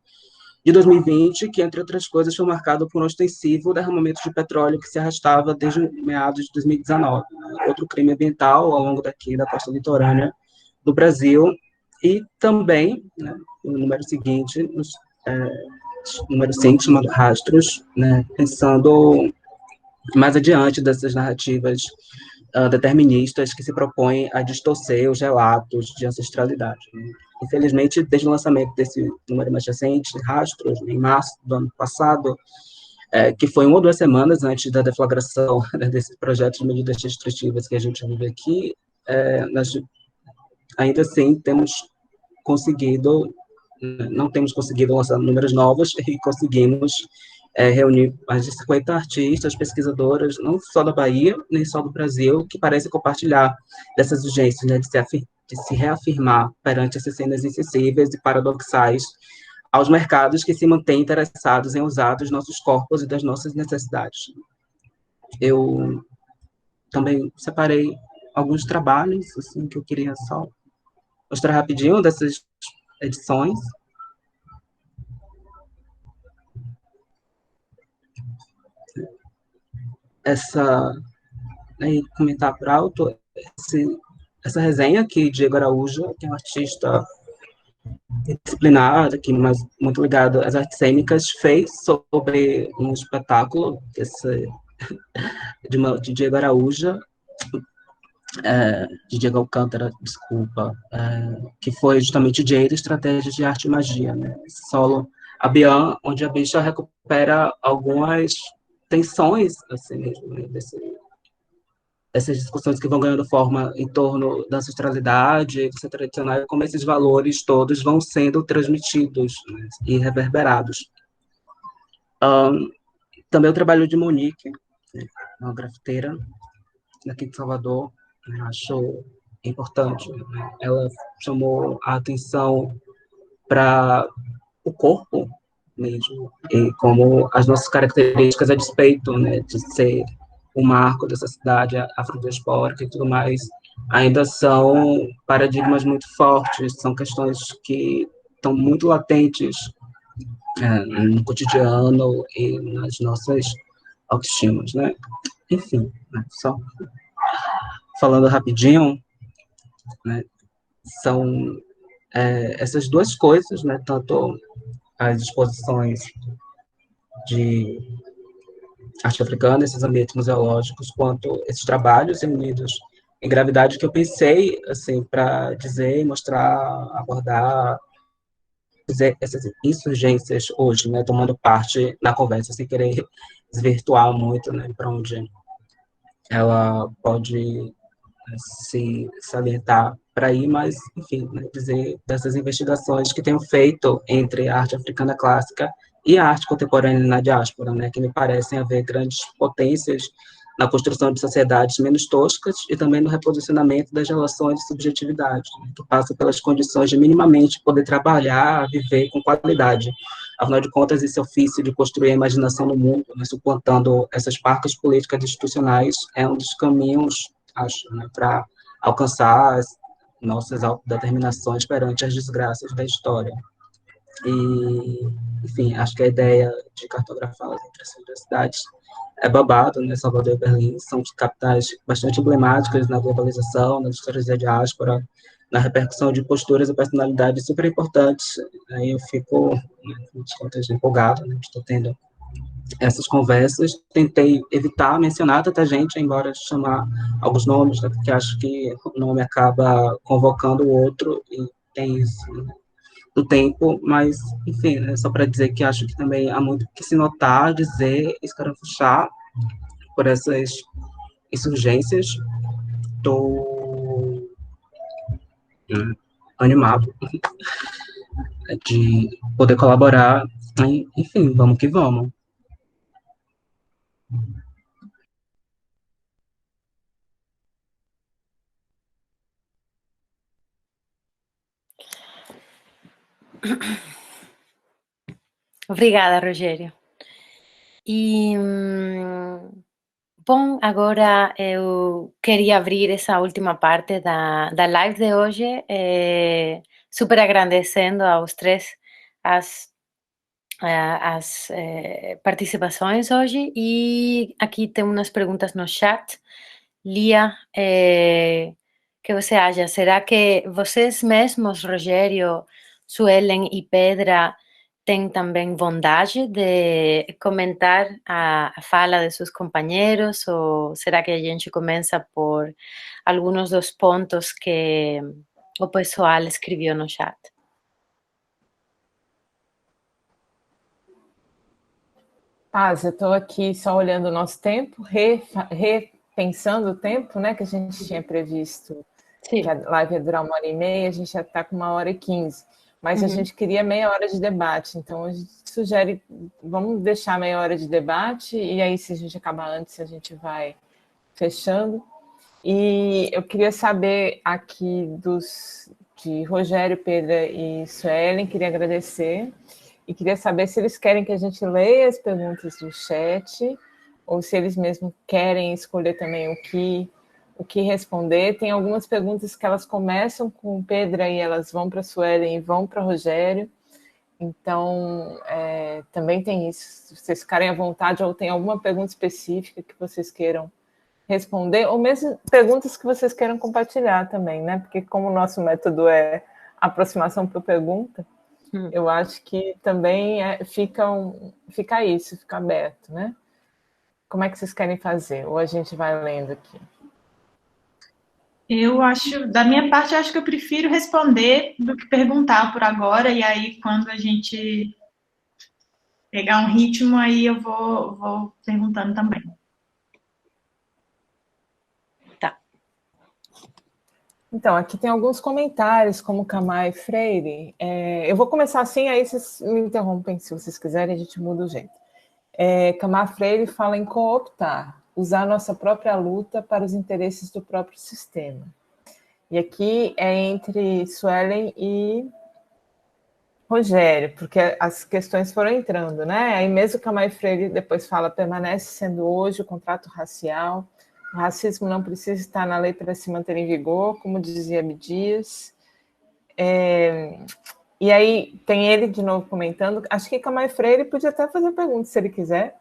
[SPEAKER 8] de 2020, que, entre outras coisas, foi marcado por um ostensivo derramamento de petróleo que se arrastava desde meados de 2019, né, outro crime ambiental ao longo daqui da costa litorânea do Brasil, e também, né, no número seguinte, número 5, chamado Rastros, né, pensando mais adiante dessas narrativas deterministas que se propõem a distorcer os relatos de ancestralidade, né. Infelizmente, desde o lançamento desse número mais recente, Rastros, em março do ano passado, que foi 1 ou 2 semanas antes da deflagração, né, desse projeto de medidas restritivas que a gente vive aqui, nós ainda assim não temos conseguido lançar números novos e conseguimos reunir mais de 50 artistas, pesquisadoras, não só da Bahia, nem só do Brasil, que parecem compartilhar dessas urgências, né, de se reafirmar perante essas cenas insensíveis e paradoxais aos mercados que se mantêm interessados em usar dos nossos corpos e das nossas necessidades. Eu também separei alguns trabalhos, assim, que eu queria só mostrar rapidinho dessas edições. Comentar por alto, essa resenha aqui, Diego Araújo, que é um artista disciplinado, aqui, mas muito ligado às artes cênicas, fez sobre um espetáculo de Diego Araújo, de Diego Alcântara, desculpa, que foi justamente Jade, Estratégias de Arte e Magia, né? Solo Abian, onde a bicha recupera algumas tensões, assim mesmo, né? Essas discussões que vão ganhando forma em torno da ancestralidade, do ser tradicional, e como esses valores todos vão sendo transmitidos, né, e reverberados. Também o trabalho de Monique, né, uma grafiteira daqui de Salvador, acho importante. Ela chamou a atenção para o corpo mesmo, e como as nossas características a despeito, né, de ser o marco dessa cidade afrodiaspórica e tudo mais, ainda são paradigmas muito fortes, são questões que estão muito latentes no cotidiano e nas nossas autoestimas, né? Enfim, né, só falando rapidinho, né, são essas duas coisas, né, tanto as exposições de arte africana, esses ambientes museológicos, quanto esses trabalhos reunidos em gravidade que eu pensei, assim, para dizer, mostrar, abordar essas insurgências hoje, né, tomando parte na conversa, sem querer desvirtuar muito, né, para onde ela pode se salientar para ir, mas, enfim, né, dizer dessas investigações que tenho feito entre a arte africana clássica e a arte contemporânea na diáspora, né, que me parecem haver grandes potências na construção de sociedades menos toscas e também no reposicionamento das relações de subjetividade, né, que passam pelas condições de minimamente poder trabalhar, viver com qualidade. Afinal de contas, esse ofício de construir a imaginação no mundo, né, suplantando essas parcas políticas institucionais, é um dos caminhos, acho, né, para alcançar as nossas autodeterminações perante as desgraças da história. E, enfim, acho que a ideia de cartografar as universidades é babado, né? Salvador e Berlim são capitais bastante emblemáticas na globalização, nas histórias da diáspora, na repercussão de posturas e personalidades super importantes. Aí eu fico, né, empolgado, né? Estou tendo essas conversas, tentei evitar mencionar tanta gente, embora chamar alguns nomes, né, porque acho que o nome acaba convocando o outro, e tem isso, né, do tempo, mas, enfim, né, só para dizer que acho que também há muito que se notar, dizer, escarafuchar por essas insurgências. Estou animado de poder colaborar, enfim, vamos que vamos.
[SPEAKER 1] Obrigada, Rogério. E, bom, agora eu queria abrir essa última parte da live de hoje, super agradecendo aos três as participações hoje, e aqui tem umas perguntas no chat. Lia, que você acha? Será que vocês mesmos, Rogério, Suelen e Pedra, têm também vontade de comentar a fala de seus companheiros, ou será que a gente começa por alguns dos pontos que o pessoal escreveu no chat?
[SPEAKER 2] Paz, eu estou aqui só olhando o nosso tempo, repensando o tempo, né, que a gente tinha previsto. Sim. Que a live ia durar 1h30, a gente já está com 1h15. Mas a gente queria meia hora de debate, então a gente sugere, vamos deixar meia hora de debate, e aí se a gente acabar antes, a gente vai fechando. E eu queria saber aqui de Rogério, Pedra e Suelen, queria agradecer, e queria saber se eles querem que a gente leia as perguntas do chat, ou se eles mesmos querem escolher também o que responder. Tem algumas perguntas que elas começam com Pedra e elas vão para a Suelen e vão para o Rogério. Então, também tem isso. Se vocês ficarem à vontade, ou tem alguma pergunta específica que vocês queiram responder, ou mesmo perguntas que vocês queiram compartilhar também, né? Porque como o nosso método é aproximação por pergunta, eu acho que também fica isso, fica aberto, né? Como é que vocês querem fazer? Ou a gente vai lendo aqui?
[SPEAKER 4] Eu acho, da minha parte, eu acho que eu prefiro responder do que perguntar por agora, e aí quando a gente pegar um ritmo, aí eu vou perguntando também.
[SPEAKER 1] Tá.
[SPEAKER 2] Então, aqui tem alguns comentários, como Kamai Freire. Eu vou começar assim, aí vocês me interrompem se vocês quiserem, a gente muda o jeito. Kamai Freire fala em cooptar, usar nossa própria luta para os interesses do próprio sistema. E aqui é entre Suelen e Rogério, porque as questões foram entrando, né? Aí mesmo Kamai Freire depois fala, permanece sendo hoje o contrato racial, o racismo não precisa estar na lei para se manter em vigor, como dizia Abdias. E aí tem ele de novo comentando, acho que Kamai Freire podia até fazer pergunta se ele quiser,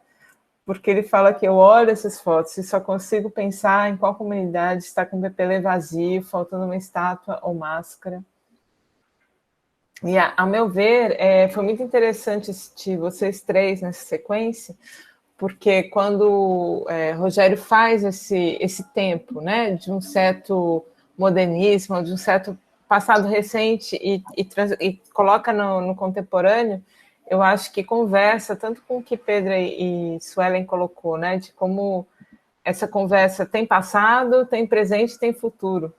[SPEAKER 2] porque ele fala que eu olho essas fotos e só consigo pensar em qual comunidade está com o Pepele vazio, faltando uma estátua ou máscara. E, a meu ver, foi muito interessante assistir vocês três nessa sequência, porque quando Rogério faz esse tempo, né, de um certo modernismo, de um certo passado recente e coloca no contemporâneo, eu acho que conversa tanto com o que Pedro e Suelen colocou, né, de como essa conversa tem passado, tem presente, tem futuro.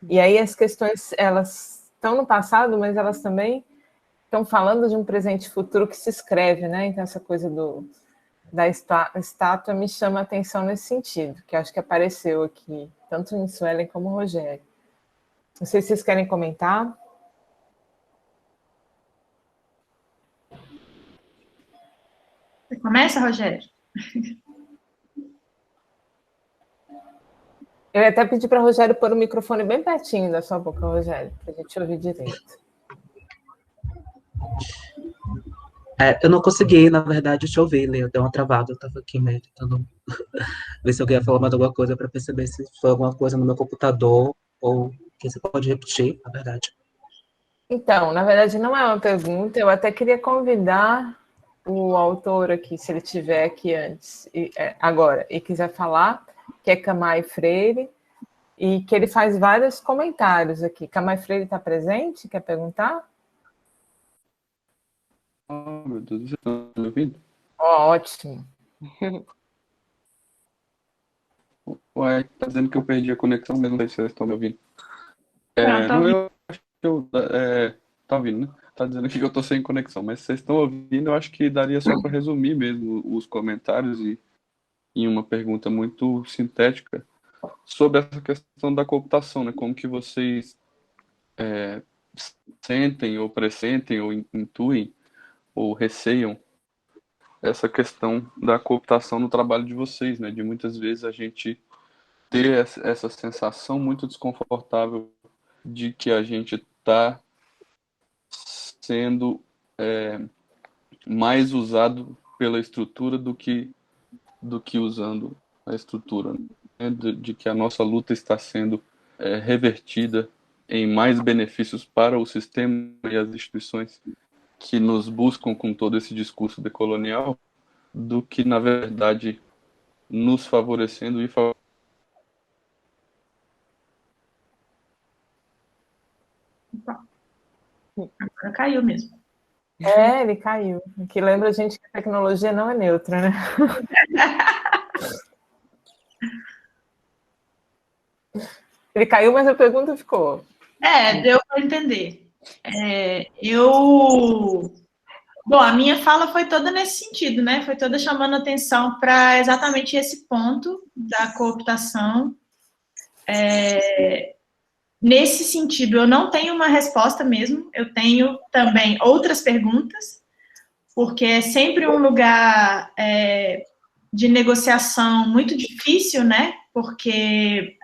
[SPEAKER 2] E aí as questões, elas estão no passado, mas elas também estão falando de um presente e futuro que se escreve, né? Então essa coisa da estátua me chama a atenção nesse sentido, que acho que apareceu aqui, tanto em Suelen como Rogério. Não sei se vocês querem comentar.
[SPEAKER 4] Você começa, Rogério?
[SPEAKER 2] Eu ia até pedir para o Rogério pôr o microfone bem pertinho da sua boca, Rogério, para a gente ouvir direito.
[SPEAKER 8] Eu não consegui, na verdade, te ouvir, Lê. Eu dei uma travada, eu estava aqui meio tentando ver se alguém ia falar mais alguma coisa para perceber se foi alguma coisa no meu computador ou que você pode repetir, na verdade.
[SPEAKER 2] Então, na verdade, não é uma pergunta, eu até queria convidar o autor aqui, se ele estiver aqui antes, agora, e quiser falar, que é Camay Freire, e que ele faz vários comentários aqui. Camay Freire está presente? Quer perguntar?
[SPEAKER 9] Oh, meu Deus, você está me ouvindo?
[SPEAKER 2] Ótimo.
[SPEAKER 9] Ué, tá dizendo que eu perdi a conexão, mas não sei se vocês estão me ouvindo. Eu acho que tá ouvindo, né? Tá dizendo aqui que eu tô sem conexão, mas se vocês estão ouvindo, eu acho que daria só para resumir mesmo os comentários e em uma pergunta muito sintética sobre essa questão da cooptação, né? Como que vocês sentem ou pressentem ou intuem ou receiam essa questão da cooptação no trabalho de vocês, né? De muitas vezes a gente ter essa sensação muito desconfortável de que a gente está sendo mais usado pela estrutura do que usando a estrutura, né? De que a nossa luta está sendo revertida em mais benefícios para o sistema e as instituições que nos buscam com todo esse discurso decolonial, do que, na verdade, nos favorecendo e
[SPEAKER 4] Agora caiu mesmo.
[SPEAKER 2] Ele caiu. Que lembra a gente que a tecnologia não é neutra, né? Ele caiu, mas a pergunta ficou.
[SPEAKER 4] Deu para entender. Bom, a minha fala foi toda nesse sentido, né? Foi toda chamando atenção para exatamente esse ponto da cooptação. Nesse sentido, eu não tenho uma resposta mesmo, eu tenho também outras perguntas, porque é sempre um lugar de negociação muito difícil, né? Porque,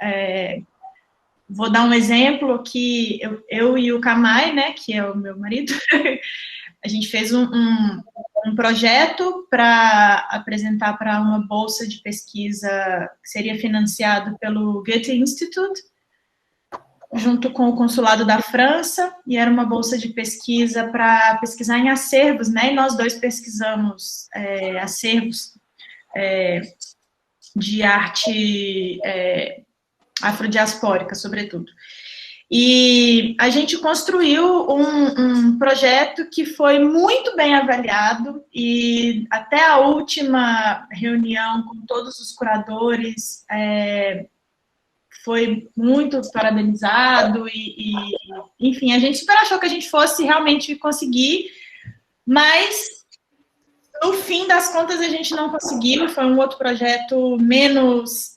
[SPEAKER 4] vou dar um exemplo que eu e o Camay, né, que é o meu marido, a gente fez um projeto para apresentar para uma bolsa de pesquisa que seria financiado pelo Goethe Institute, junto com o consulado da França, e era uma bolsa de pesquisa para pesquisar em acervos, né? E nós dois pesquisamos acervos de arte afrodiaspórica, sobretudo. E a gente construiu um projeto que foi muito bem avaliado, e até a última reunião com todos os curadores foi muito parabenizado, enfim, a gente super achou que a gente fosse realmente conseguir, mas no fim das contas a gente não conseguiu. Foi um outro projeto menos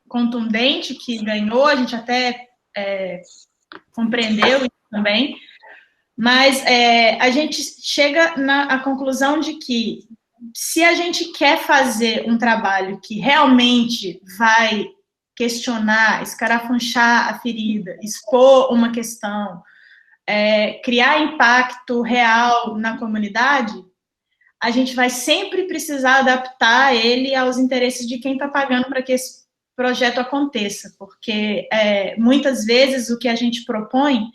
[SPEAKER 4] contundente que ganhou, a gente até compreendeu isso também, mas a gente chega à conclusão de que se a gente quer fazer um trabalho que realmente vai questionar, escarafunchar a ferida, expor uma questão, criar impacto real na comunidade, a gente vai sempre precisar adaptar ele aos interesses de quem está pagando para que esse projeto aconteça, porque muitas vezes o que a gente propõe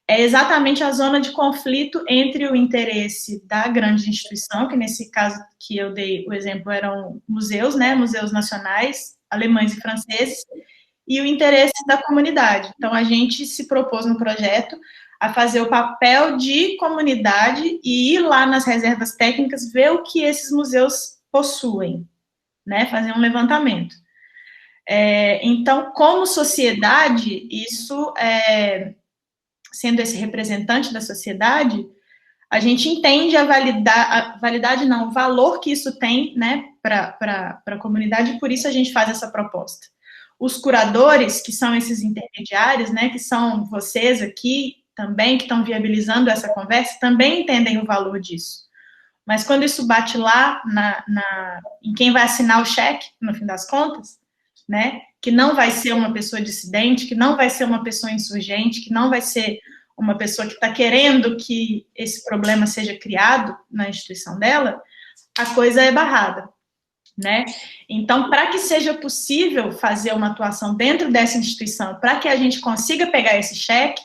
[SPEAKER 4] é exatamente a zona de conflito entre o interesse da grande instituição, que nesse caso que eu dei o exemplo eram museus, né, museus nacionais, alemães e franceses, e o interesse da comunidade. Então, a gente se propôs no projeto a fazer o papel de comunidade e ir lá nas reservas técnicas, ver o que esses museus possuem, né, fazer um levantamento. Então, como sociedade, isso, sendo esse representante da sociedade, a gente entende o valor que isso tem, né, para a comunidade, e por isso a gente faz essa proposta. Os curadores, que são esses intermediários, né, que são vocês aqui também, que estão viabilizando essa conversa, também entendem o valor disso. Mas quando isso bate lá em quem vai assinar o cheque, no fim das contas, né, que não vai ser uma pessoa dissidente, que não vai ser uma pessoa insurgente, que não vai ser uma pessoa que está querendo que esse problema seja criado na instituição dela, a coisa é barrada, né? Então, para que seja possível fazer uma atuação dentro dessa instituição, para que a gente consiga pegar esse cheque,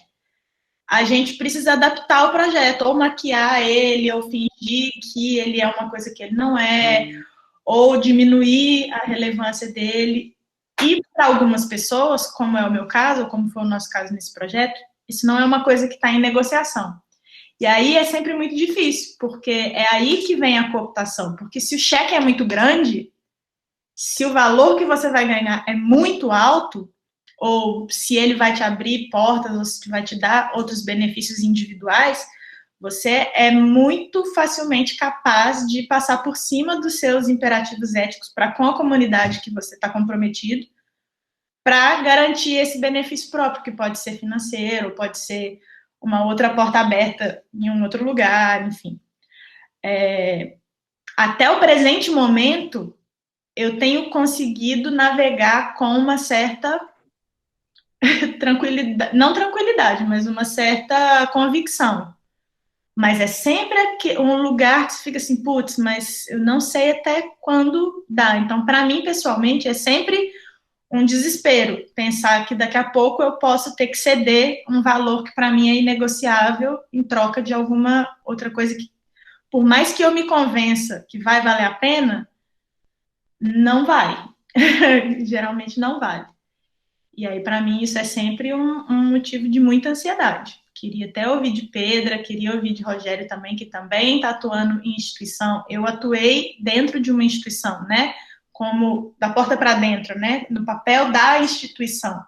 [SPEAKER 4] a gente precisa adaptar o projeto, ou maquiar ele, ou fingir que ele é uma coisa que ele não é, ou diminuir a relevância dele. E para algumas pessoas, como é o meu caso, ou como foi o nosso caso nesse projeto, isso não é uma coisa que está em negociação. E aí é sempre muito difícil, porque é aí que vem a cooptação. Porque se o cheque é muito grande, se o valor que você vai ganhar é muito alto, ou se ele vai te abrir portas, ou se vai te dar outros benefícios individuais, você é muito facilmente capaz de passar por cima dos seus imperativos éticos para com a comunidade que você está comprometido, para garantir esse benefício próprio, que pode ser financeiro, pode ser uma outra porta aberta em um outro lugar, enfim. Até o presente momento, eu tenho conseguido navegar com uma certa tranquilidade, não tranquilidade, mas uma certa convicção. Mas é sempre um lugar que você fica assim, putz, mas eu não sei até quando dá. Então, para mim, pessoalmente, é sempre um desespero pensar que daqui a pouco eu posso ter que ceder um valor que para mim é inegociável em troca de alguma outra coisa que, por mais que eu me convença que vai valer a pena, não vai. Geralmente não vale. E aí, para mim, isso é sempre um motivo de muita ansiedade. Queria até ouvir de Pedra, queria ouvir de Rogério também, que também está atuando em instituição. Eu atuei dentro de uma instituição, né? Como da porta para dentro, né? No papel da instituição.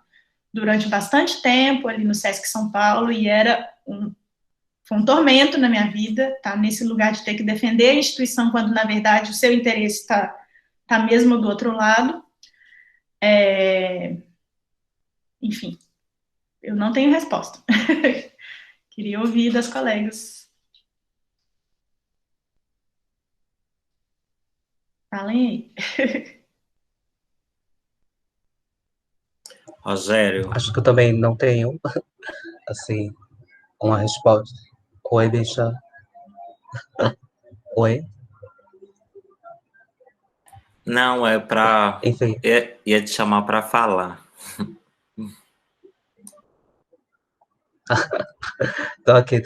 [SPEAKER 4] Durante bastante tempo, ali no Sesc São Paulo, e foi um tormento na minha vida, tá? Nesse lugar de ter que defender a instituição, quando, na verdade, o seu interesse está mesmo do outro lado. Enfim, eu não tenho resposta. Queria ouvir das colegas. Falem aí.
[SPEAKER 3] Rogério.
[SPEAKER 8] Acho que eu também não tenho, assim, uma resposta. Oi, bicha. Oi?
[SPEAKER 3] Não, é para...
[SPEAKER 8] Enfim.
[SPEAKER 3] Ia te chamar para falar.
[SPEAKER 8] Tô aqui.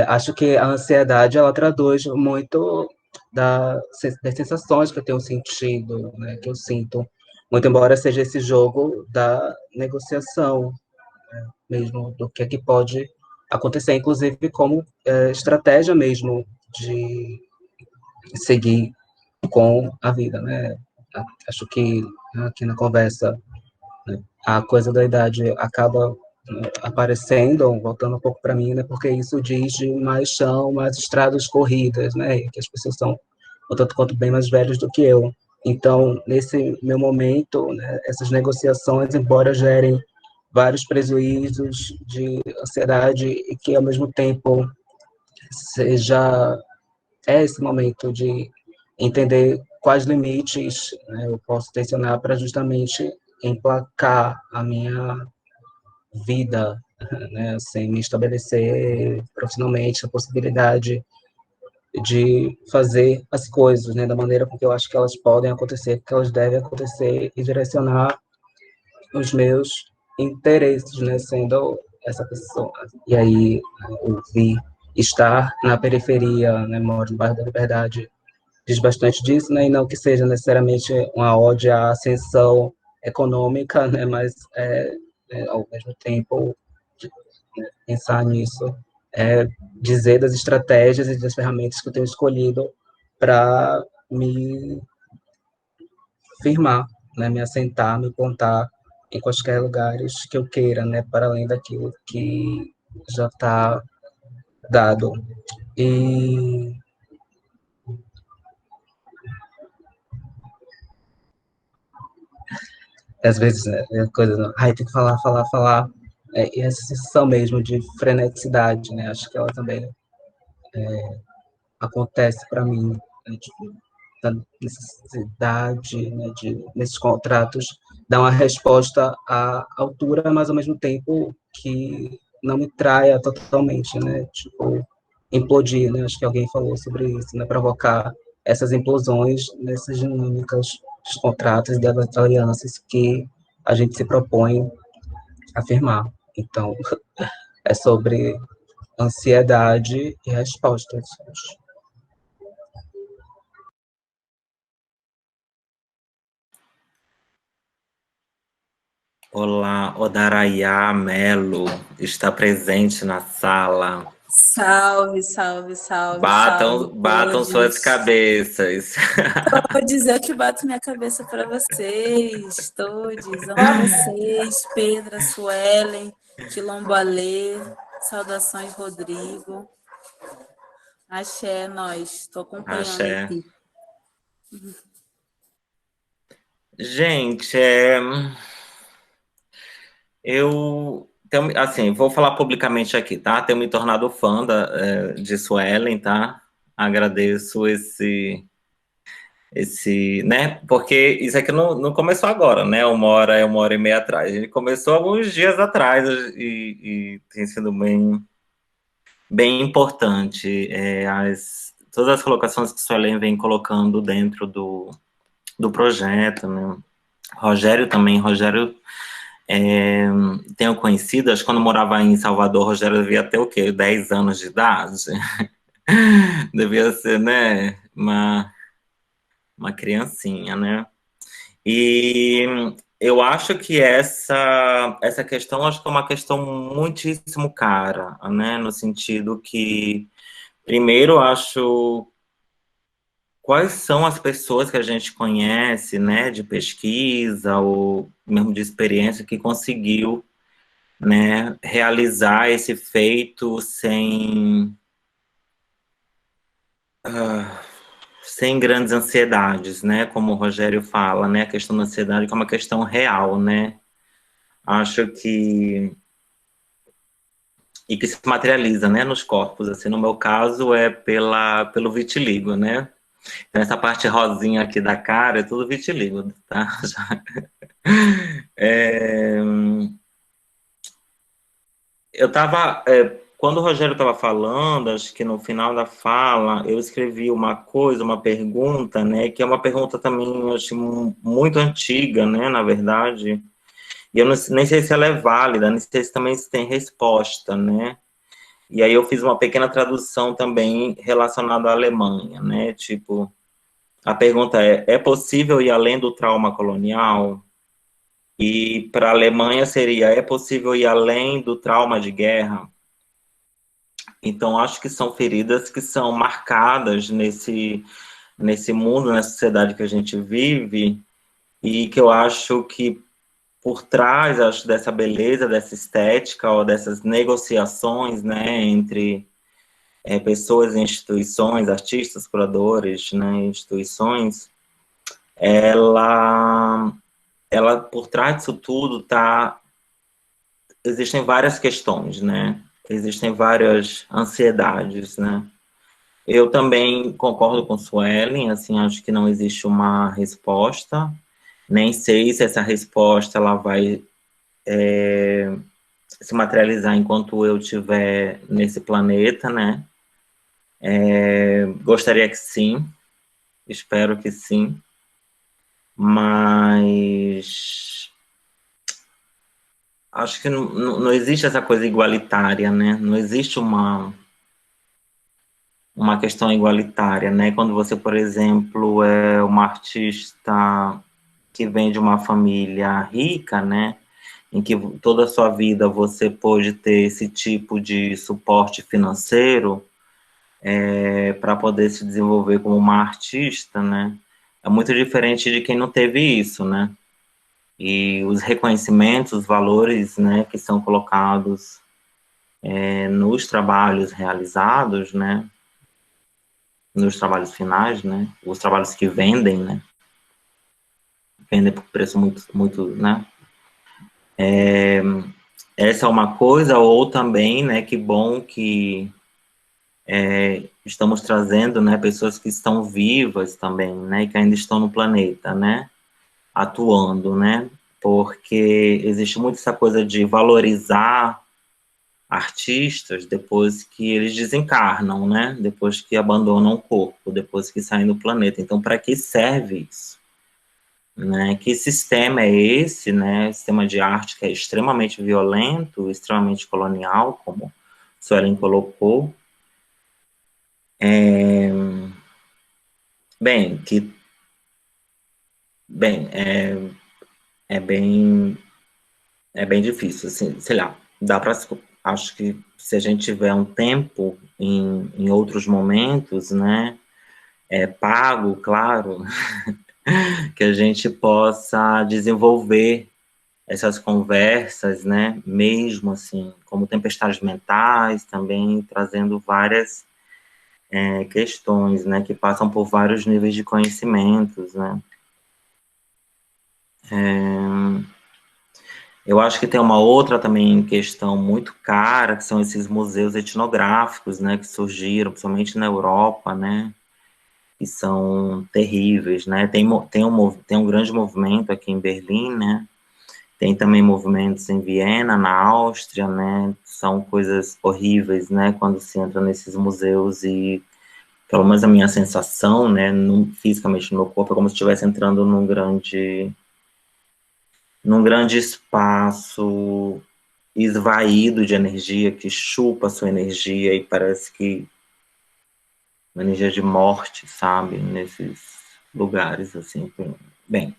[SPEAKER 8] Acho que a ansiedade, ela traduz muito das sensações que eu tenho sentido, né, que eu sinto, muito embora seja esse jogo da negociação, né, mesmo do que é que pode acontecer, inclusive como estratégia mesmo de seguir com a vida, né? Acho que aqui na conversa, né, a coisa da idade acaba aparecendo, voltando um pouco para mim, né, porque isso diz de mais chão, mais estradas corridas, né, que as pessoas são, um tanto quanto bem mais velhos do que eu. Então, nesse meu momento, né, essas negociações, embora gerem vários prejuízos de ansiedade e que, ao mesmo tempo, seja esse momento de entender quais limites, né, eu posso tensionar para justamente emplacar a minha vida, né, assim, me estabelecer profissionalmente a possibilidade de fazer as coisas, né, da maneira com que eu acho que elas podem acontecer, que elas devem acontecer, e direcionar os meus interesses, né, sendo essa pessoa. E aí eu vi estar na periferia, né, moro no bairro da Liberdade, diz bastante disso, né, e não que seja necessariamente uma ode à ascensão econômica, né, mas ao mesmo tempo né, pensar nisso, dizer das estratégias e das ferramentas que eu tenho escolhido para me firmar, né, me assentar, me plantar em quaisquer lugares que eu queira, né, para além daquilo que já está dado. E às vezes, né, é coisa, ai, tem que falar, falar, falar, e essa sensação mesmo de freneticidade, né, acho que ela também acontece para mim, né, da necessidade, né, de, nesses contratos, dar uma resposta à altura, mas ao mesmo tempo que não me traia totalmente, né, tipo, implodir, né, acho que alguém falou sobre isso, né, provocar essas implosões nessas dinâmicas dos contratos e das alianças que a gente se propõe a firmar. Então, é sobre ansiedade e respostas.
[SPEAKER 3] Olá, Odaraya Melo está presente na sala.
[SPEAKER 10] Salve, salve, salve, salve,
[SPEAKER 3] Batam suas
[SPEAKER 10] todos.
[SPEAKER 3] cabeças.
[SPEAKER 10] Todos, eu que bato minha cabeça para vocês, todos, amo vocês, Pedra, Suelen, Quilombo Alê, saudações, Rodrigo. Axé, nós, estou acompanhando
[SPEAKER 3] Axé.
[SPEAKER 10] aqui.
[SPEAKER 3] Gente, eu, assim, vou falar publicamente aqui, tá? Tenho me tornado fã de Suelen, tá? Agradeço né? Porque isso aqui não começou agora, né? Uma hora e meia atrás. Ele começou alguns dias atrás e tem sido bem importante. Todas as colocações que o Suelen vem colocando dentro do projeto, né? Rogério, tenho conhecido, acho que quando morava em Salvador, Rogério devia ter o quê? 10 anos de idade? Devia ser, né? Uma criancinha, né? E eu acho que essa questão, acho que é uma questão muitíssimo cara, né? No sentido que, primeiro, acho quais são as pessoas que a gente conhece, né, de pesquisa ou mesmo de experiência que conseguiu, né, realizar esse feito sem grandes ansiedades, né, como o Rogério fala, né, a questão da ansiedade que é uma questão real, né, acho que e que se materializa, né, nos corpos, assim, no meu caso é pelo vitiligo, né. Então, essa parte rosinha aqui da cara é tudo vitiligo, tá? Eu tava, quando o Rogério estava falando, acho que no final da fala, eu escrevi uma coisa, uma pergunta, né, que é uma pergunta também, eu acho, muito antiga, né, na verdade, e eu nem sei se ela é válida, nem sei se também se tem resposta, né, e aí eu fiz uma pequena tradução também relacionada à Alemanha, né, tipo, a pergunta é possível ir além do trauma colonial? E para a Alemanha seria, é possível ir além do trauma de guerra? Então, acho que são feridas que são marcadas nesse mundo, nessa sociedade que a gente vive, e que eu acho que por trás, acho, dessa beleza, dessa estética, ou dessas negociações, né, entre pessoas e instituições, artistas, curadores, né, instituições, ela por trás disso tudo existem várias questões, né? Existem várias ansiedades, né? Eu também concordo com Suelen, assim, acho que não existe uma resposta, nem sei se essa resposta ela vai se materializar enquanto eu estiver nesse planeta, né? Gostaria que sim, espero que sim, mas acho que não existe essa coisa igualitária, né? Não existe uma questão igualitária, né? Quando você, por exemplo, é uma artista que vem de uma família rica, né? Em que toda a sua vida você pôde ter esse tipo de suporte financeiro para poder se desenvolver como uma artista, né? É muito diferente de quem não teve isso, né? E os reconhecimentos, os valores, né, que são colocados nos trabalhos realizados, né, nos trabalhos finais, né, os trabalhos que vendem, né, vendem por preço muito, né, essa é uma coisa, ou também, né, que bom que estamos trazendo, né, pessoas que estão vivas também, né, que ainda estão no planeta, né, atuando, né, porque existe muito essa coisa de valorizar artistas depois que eles desencarnam, né? Depois que abandonam o corpo, depois que saem do planeta. Então, para que serve isso? Né? Que sistema é esse, né? Sistema de arte que é extremamente violento, extremamente colonial, como Suelen colocou. É bem difícil, assim, sei lá, dá para, acho que se a gente tiver um tempo em outros momentos, né, pago, claro, que a gente possa desenvolver essas conversas, né, mesmo assim, como tempestades mentais, também trazendo várias questões, né, que passam por vários níveis de conhecimentos, né. Eu acho que tem uma outra também questão muito cara, que são esses museus etnográficos, né, que surgiram, principalmente na Europa, né, que são terríveis, né, tem um grande movimento aqui em Berlim, né, tem também movimentos em Viena, na Áustria, né, são coisas horríveis, né, quando se entra nesses museus e, pelo menos a minha sensação, né, fisicamente no meu corpo, é como se estivesse entrando num grande espaço esvaído de energia, que chupa a sua energia e parece que uma energia de morte, sabe, nesses lugares, assim. Bem,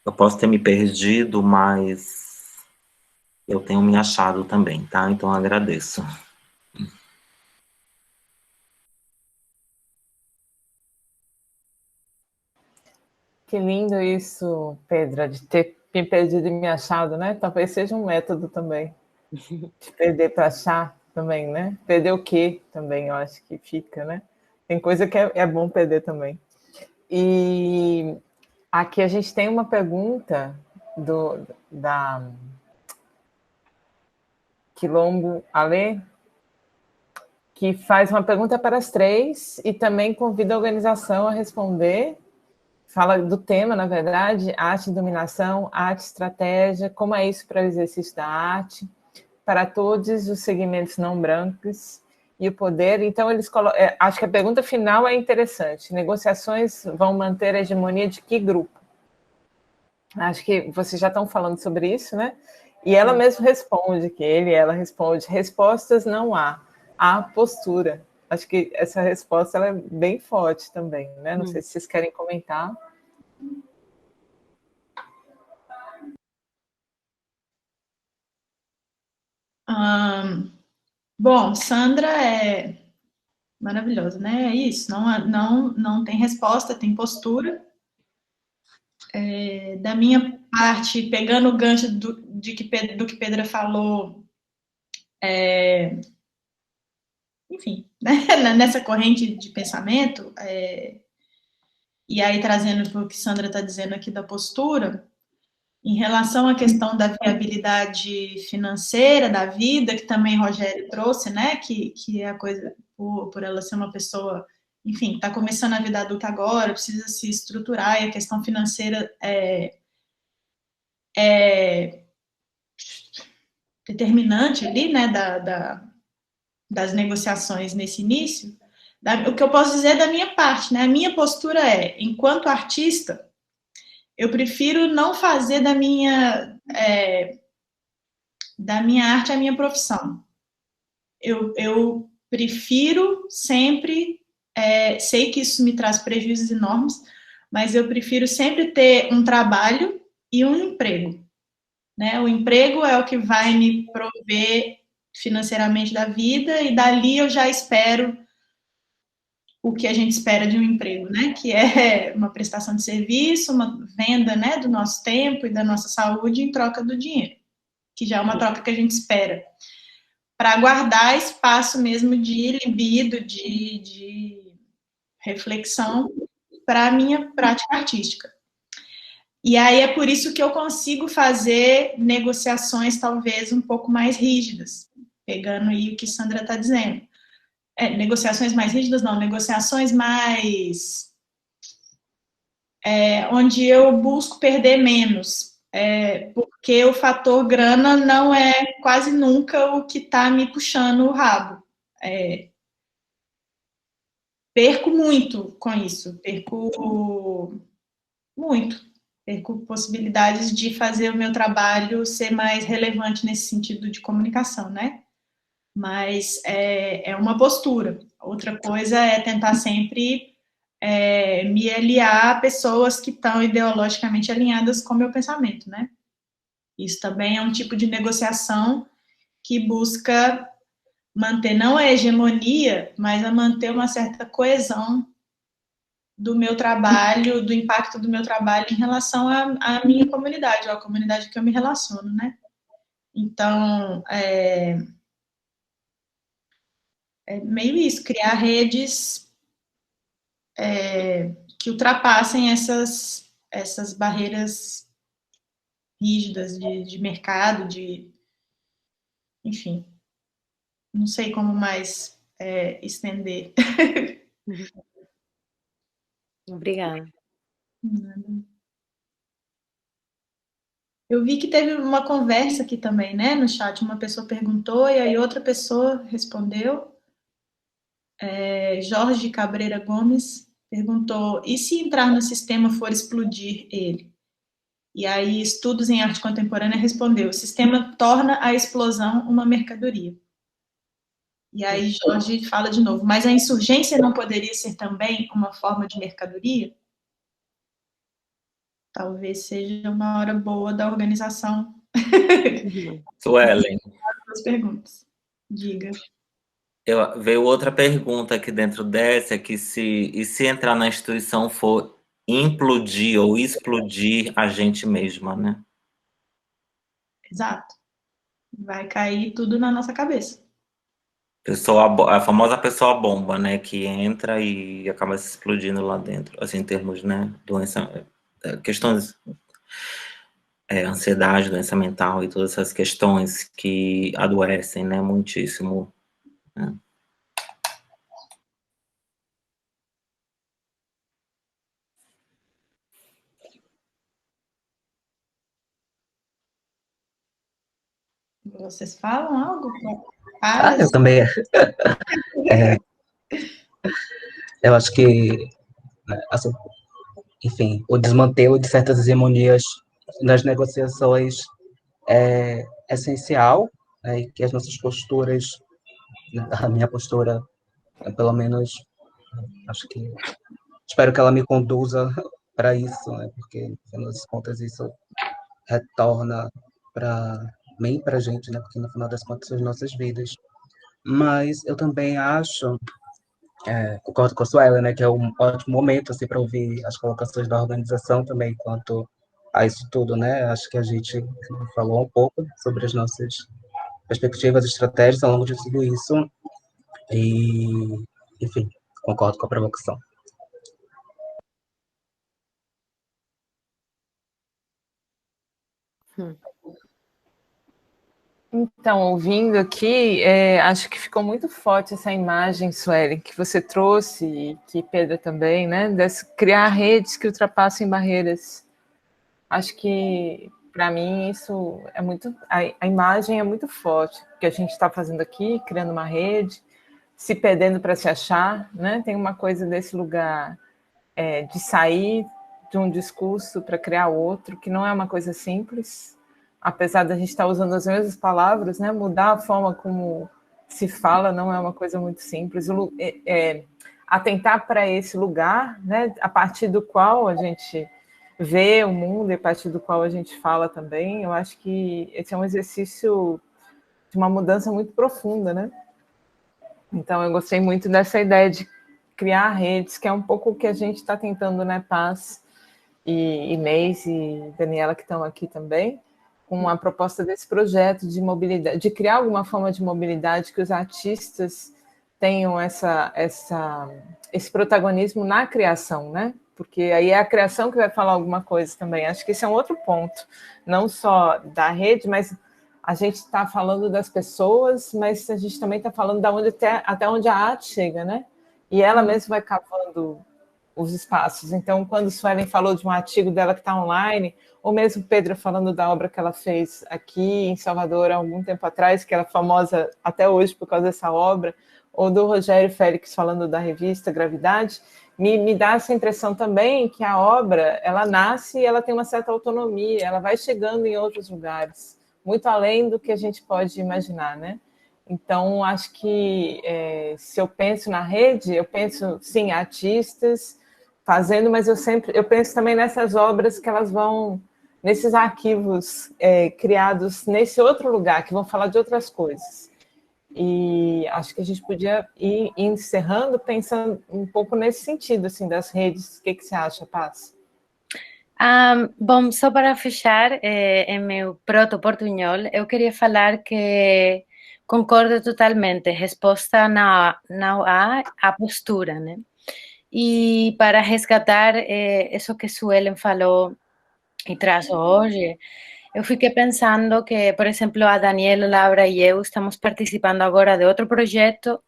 [SPEAKER 3] eu posso ter me perdido, mas eu tenho me achado também, tá? Então, agradeço.
[SPEAKER 2] Que lindo isso, Pedra, de ter me perdido e me achado, né? Talvez seja um método também. De perder para achar também, né? Perder o quê também, eu acho que fica, né? Tem coisa que é bom perder também. E aqui a gente tem uma pergunta da Quilombo Ale, que faz uma pergunta para as três e também convida a organização a responder. Fala do tema, na verdade, arte e dominação, arte e estratégia, como é isso para o exercício da arte, para todos os segmentos não brancos e o poder. Então, eles colocam, acho que a pergunta final é interessante. Negociações vão manter a hegemonia de que grupo? Acho que vocês já estão falando sobre isso, né? E ela mesma responde, que ele e ela responde, respostas não há postura. Acho que essa resposta ela é bem forte também, né? Não sei se vocês querem comentar.
[SPEAKER 4] Bom, Sandra é maravilhosa, né? É isso, não tem resposta, tem postura. Da minha parte, pegando o gancho do que Pedra falou, enfim, né? Nessa corrente de pensamento, e aí trazendo para o que Sandra está dizendo aqui da postura, em relação à questão da viabilidade financeira da vida, que também Rogério trouxe, né, que é a coisa, por ela ser uma pessoa, enfim, está começando a vida adulta agora, precisa se estruturar, e a questão financeira é determinante ali, né, das negociações nesse início. O que eu posso dizer da minha parte, né, a minha postura é, enquanto artista, eu prefiro não fazer da minha da minha arte à minha profissão. Eu prefiro sempre, sei que isso me traz prejuízos enormes, mas eu prefiro sempre ter um trabalho e um emprego, né? O emprego é o que vai me prover financeiramente da vida, e dali eu já espero o que a gente espera de um emprego, né? Que é uma prestação de serviço, uma venda, né, do nosso tempo e da nossa saúde em troca do dinheiro, que já é uma troca que a gente espera, para guardar espaço mesmo de libido, de reflexão para a minha prática artística. E aí é por isso que eu consigo fazer negociações talvez um pouco mais rígidas, pegando aí o que Sandra está dizendo. Negociações mais rígidas, não, negociações mais... onde eu busco perder menos, porque o fator grana não é quase nunca o que está me puxando o rabo. Perco muito com isso, perco possibilidades de fazer o meu trabalho ser mais relevante nesse sentido de comunicação, né? Mas é uma postura. Outra coisa é tentar sempre me aliar a pessoas que estão ideologicamente alinhadas com o meu pensamento, né? Isso também é um tipo de negociação que busca manter não a hegemonia, mas a manter uma certa coesão do meu trabalho, do impacto do meu trabalho em relação à minha comunidade, ou à comunidade que eu me relaciono, né? Então, é meio isso, criar redes que ultrapassem essas barreiras rígidas de mercado, enfim, não sei como mais estender.
[SPEAKER 1] Obrigada.
[SPEAKER 4] Eu vi que teve uma conversa aqui também, né, no chat, uma pessoa perguntou e aí outra pessoa respondeu. Jorge Cabreira Gomes perguntou, e se entrar no sistema for explodir ele? E aí, Estudos em Arte Contemporânea respondeu, o sistema torna a explosão uma mercadoria. E aí, Jorge fala de novo, mas a insurgência não poderia ser também uma forma de mercadoria? Talvez seja uma hora boa da organização.
[SPEAKER 3] Suelen.
[SPEAKER 4] As perguntas. Diga.
[SPEAKER 3] Veio outra pergunta aqui dentro dessa, que se entrar na instituição for implodir ou explodir a gente mesma, né?
[SPEAKER 4] Exato. Vai cair tudo na nossa cabeça.
[SPEAKER 3] A famosa pessoa bomba, né? Que entra e acaba se explodindo lá dentro. Assim, em termos, né? Doença, questões... ansiedade, doença mental e todas essas questões que adoecem, né? Muitíssimo. Né?
[SPEAKER 4] Vocês falam algo?
[SPEAKER 8] Eu também. Eu acho que, assim, enfim, o desmantelo de certas hegemonias nas negociações é essencial, né, e que as nossas posturas, a minha postura, pelo menos, acho que, espero que ela me conduza para isso, né, porque, no final das contas, isso retorna para mim e para a gente, né, porque, no final das contas, são as nossas vidas. Mas eu também acho, concordo com a Suela, né, que é um ótimo momento assim, para ouvir as colocações da organização também quanto a isso tudo, né? Acho que a gente falou um pouco sobre as nossas perspectivas e estratégias ao longo de tudo isso e, enfim, concordo com a provocação.
[SPEAKER 2] Então, ouvindo aqui, acho que ficou muito forte essa imagem, Suelen, que você trouxe, e que Pedro também, né? Criar redes que ultrapassem barreiras. Acho que, para mim, isso é muito... A imagem é muito forte, o que a gente está fazendo aqui, criando uma rede, se perdendo para se achar, né? Tem uma coisa desse lugar de sair de um discurso para criar outro, que não é uma coisa simples, apesar da gente estar usando as mesmas palavras, né, mudar a forma como se fala não é uma coisa muito simples. Atentar para esse lugar, né, a partir do qual a gente vê o mundo e a partir do qual a gente fala também, eu acho que esse é um exercício de uma mudança muito profunda, né? Então, eu gostei muito dessa ideia de criar redes, que é um pouco o que a gente está tentando, né, Paz e Inês e Daniela, que estão aqui também, com a proposta desse projeto de mobilidade, de criar alguma forma de mobilidade que os artistas tenham esse protagonismo na criação, né? Porque aí é a criação que vai falar alguma coisa também. Acho que esse é um outro ponto, não só da rede, mas a gente está falando das pessoas, mas a gente também está falando até onde a arte chega, né? E ela mesma vai cavando os espaços. Então, quando Suelen falou de um artigo dela que está online, ou mesmo Pedro falando da obra que ela fez aqui em Salvador há algum tempo atrás, que ela é famosa até hoje por causa dessa obra, ou do Rogério Félix falando da revista Gravidade, me dá essa impressão também que a obra, ela nasce e ela tem uma certa autonomia, ela vai chegando em outros lugares, muito além do que a gente pode imaginar, né? Então, acho que se eu penso na rede, eu penso, sim, artistas fazendo, mas eu penso também nessas obras que elas vão, nesses arquivos criados nesse outro lugar, que vão falar de outras coisas. E acho que a gente podia ir encerrando pensando um pouco nesse sentido, assim, das redes. O que você acha, Paz?
[SPEAKER 1] Bom, só para fechar, em meu proto-portunhol, eu queria falar que concordo totalmente, resposta não há a postura, né? E para resgatar isso que Suelen falou e traz hoje, eu fiquei pensando que, por exemplo, a Daniela, Laura e eu estamos participando agora de outro projeto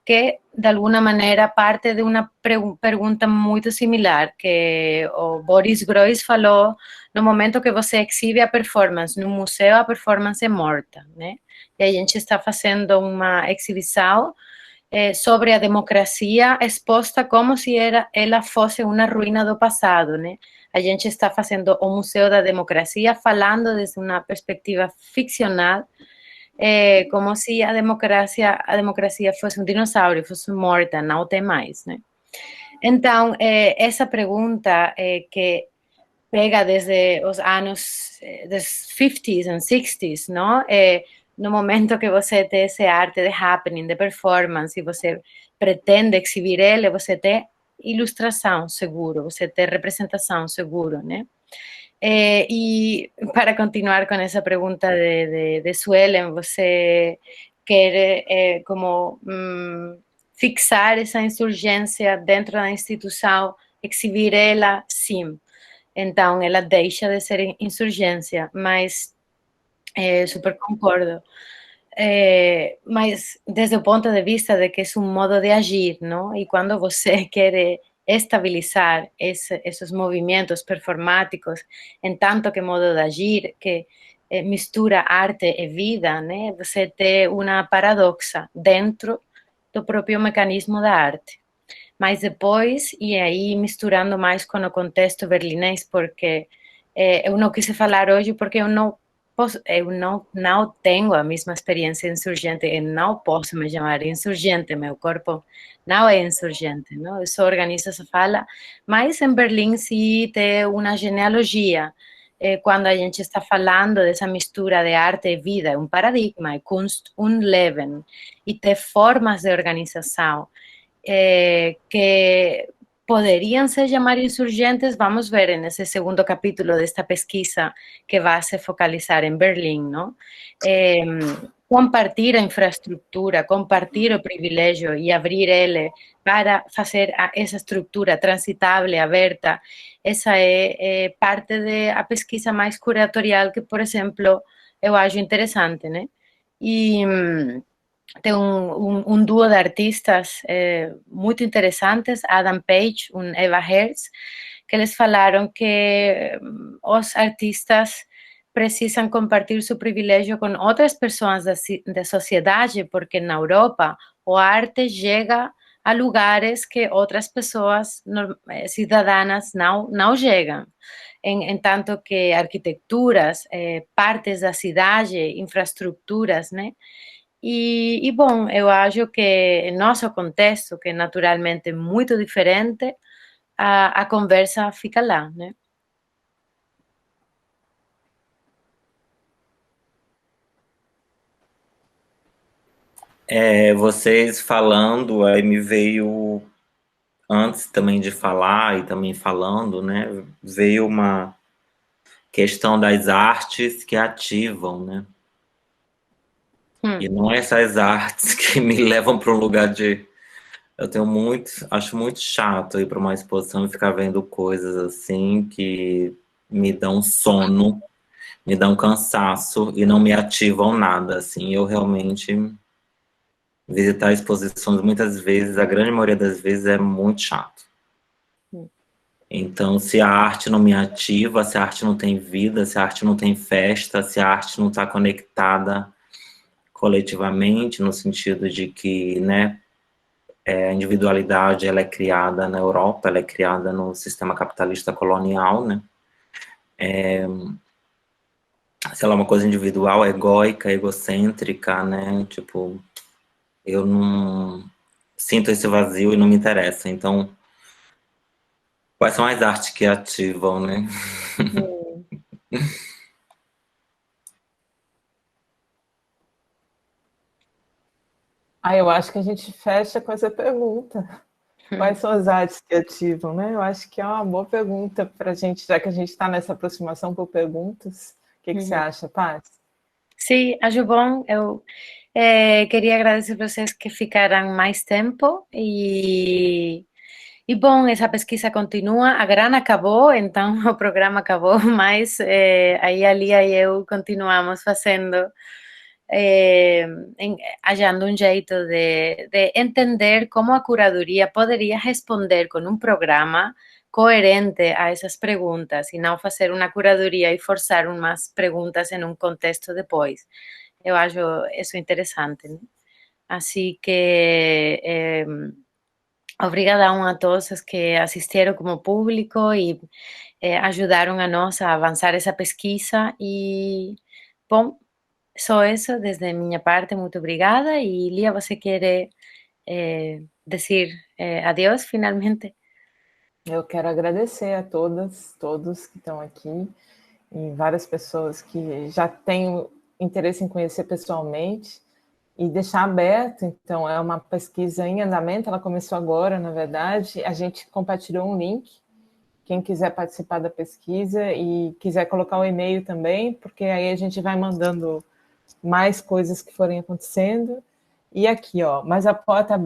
[SPEAKER 1] que, de alguma maneira, parte de uma pergunta muito similar, que o Boris Groys falou no momento que você exhibe a performance no museu, a performance é morta, né? E a gente está fazendo uma exibição sobre a democracia exposta como se ela fosse uma ruína do passado, né? A gente está fazendo o Museu da Democracia falando desde uma perspectiva ficcional, como se a democracia fosse um dinossauro, fosse morta, não tem mais, né? Então, essa pergunta que pega desde os anos dos 50s e 60s, não? No momento que você tem essa arte de happening, de performance, e você pretende exibir ele, você tem ilustração seguro, você tem representação seguro, né? E para continuar com essa pergunta de Suelen, você quer como fixar essa insurgência dentro da instituição, exibir ela, sim. Então, ela deixa de ser insurgência, mas super concordo. Mas desde o ponto de vista de que é um modo de agir, não? E quando você quer estabilizar esses movimentos performáticos em tanto que modo de agir, que mistura arte e vida, né? Você tem uma paradoxa dentro do próprio mecanismo da arte. Mas depois, e aí misturando mais com o contexto berlinês, porque eu não quis falar hoje porque eu não tenho a mesma experiência insurgente, eu não posso me chamar insurgente, meu corpo não é insurgente, não? Eu só organizo essa fala, mas em Berlim sim tem uma genealogia, quando a gente está falando dessa mistura de arte e vida, é um paradigma, é Kunst und Leben, e tem formas de organização que poderiam se chamar insurgentes, vamos ver nesse segundo capítulo desta pesquisa que vai se focalizar em Berlim, não? Compartilhar a infraestrutura, compartilhar o privilégio e abrir ele para fazer essa estrutura transitável, aberta, essa é parte da pesquisa mais curatorial que, por exemplo, eu acho interessante, né? E tem um duo de artistas muito interessantes, Adam Page e Eva Herz, que eles falaram que os artistas precisam compartilhar seu privilégio com outras pessoas da sociedade, porque na Europa a arte chega a lugares que outras pessoas cidadãs não chegam. em tanto que arquiteturas, partes da cidade, infraestruturas, né? E, bom, eu acho que em nosso contexto, que é naturalmente muito diferente, a conversa fica lá, né?
[SPEAKER 3] Vocês falando, aí me veio, antes também de falar e também falando, né, veio uma questão das artes que ativam, né? E não essas artes que me levam para um lugar de... Eu acho muito chato ir para uma exposição e ficar vendo coisas assim que me dão sono, me dão cansaço e não me ativam nada, assim. Eu realmente visitar exposições muitas vezes, a grande maioria das vezes é muito chato. Então, se a arte não me ativa, se a arte não tem vida, se a arte não tem festa, se a arte não está conectada coletivamente, no sentido de que, né, a individualidade ela é criada na Europa, ela é criada no sistema capitalista colonial, né? Sei lá, uma coisa individual, egóica, egocêntrica, né? Tipo, eu não sinto esse vazio e não me interessa. Então, quais são as artes que ativam, né?
[SPEAKER 2] Eu acho que a gente fecha com essa pergunta. Quais são as artes que ativam, né? Eu acho que é uma boa pergunta para a gente, já que a gente está nessa aproximação por perguntas. O que você acha, Paz?
[SPEAKER 1] Sim, acho bom. Eu queria agradecer a vocês que ficaram mais tempo e bom, essa pesquisa continua. A grana acabou, então o programa acabou, mas aí a Lia e eu continuamos fazendo, achando um jeito de entender como a curadoria poderia responder com um programa coerente a essas perguntas e não fazer uma curadoria e forçar umas perguntas em um contexto depois. Eu acho isso interessante, né? Assim que obrigada a todos os que assistiram como público e ajudaram a nós a avançar essa pesquisa e, bom, só isso desde minha parte, muito obrigada. E Lia, você quer dizer adeus finalmente?
[SPEAKER 2] Eu quero agradecer a todas, todos que estão aqui e várias pessoas que já têm interesse em conhecer pessoalmente e deixar aberto. Então, é uma pesquisa em andamento, ela começou agora, na verdade. A gente compartilhou um link, quem quiser participar da pesquisa e quiser colocar o e-mail também, porque aí a gente vai mandando mais coisas que forem acontecendo. E aqui, ó, mas a porta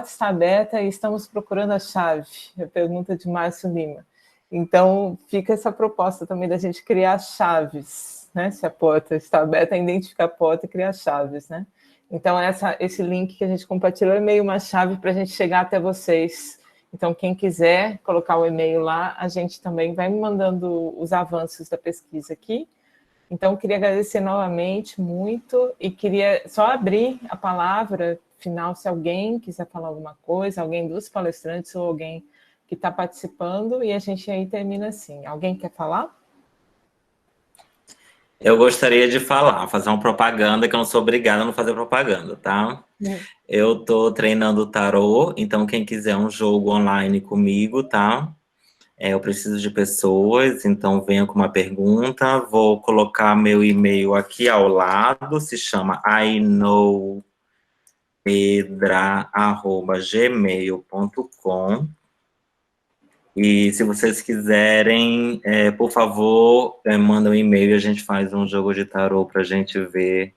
[SPEAKER 2] está aberta e estamos procurando a chave. É a pergunta de Márcio Lima. Então, fica essa proposta também da gente criar chaves, né? Se a porta está aberta, identificar a porta e criar chaves, né? Então, esse link que a gente compartilhou é meio uma chave para a gente chegar até vocês. Então, quem quiser colocar o e-mail lá, a gente também vai mandando os avanços da pesquisa aqui. Então, queria agradecer novamente muito e queria só abrir a palavra final, se alguém quiser falar alguma coisa, alguém dos palestrantes ou alguém que está participando, e a gente aí termina assim. Alguém quer falar?
[SPEAKER 3] Eu gostaria de fazer uma propaganda, que eu não sou obrigada a não fazer propaganda, tá? Eu tô treinando tarô, então quem quiser um jogo online comigo, tá? Eu preciso de pessoas, então venha com uma pergunta. Vou colocar meu e-mail aqui ao lado, se chama iknowpedra@gmail.com. E se vocês quiserem, por favor, manda um e-mail e a gente faz um jogo de tarô para a gente ver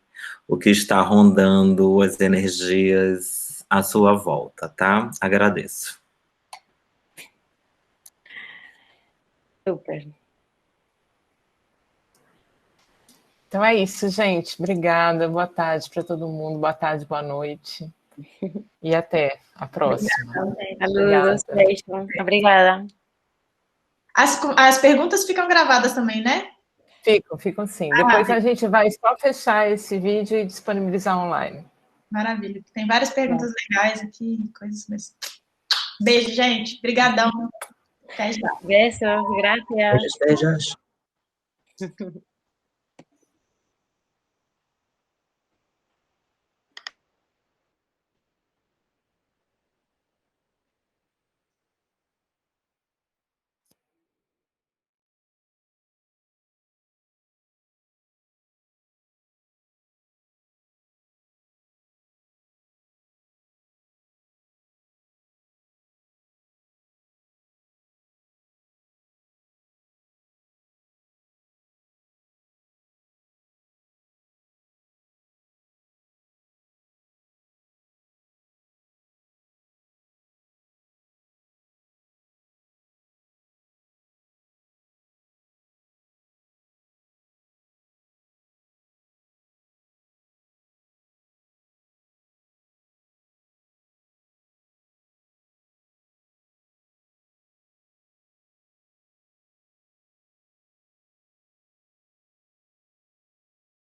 [SPEAKER 3] o que está rondando as energias à sua volta, tá? Agradeço.
[SPEAKER 1] Super.
[SPEAKER 2] Então é isso, gente. Obrigada. Boa tarde para todo mundo. Boa tarde, boa noite. E até a próxima.
[SPEAKER 1] Saludos, beijo. Obrigada.
[SPEAKER 4] As perguntas ficam gravadas também, né?
[SPEAKER 2] Ficam sim. Depois a gente vai só fechar esse vídeo e disponibilizar online.
[SPEAKER 4] Maravilha. Tem várias perguntas legais aqui, coisas mais. Beijo, gente. Obrigadão. Até já.
[SPEAKER 1] Besos, gracias.
[SPEAKER 8] Beijos, beijos.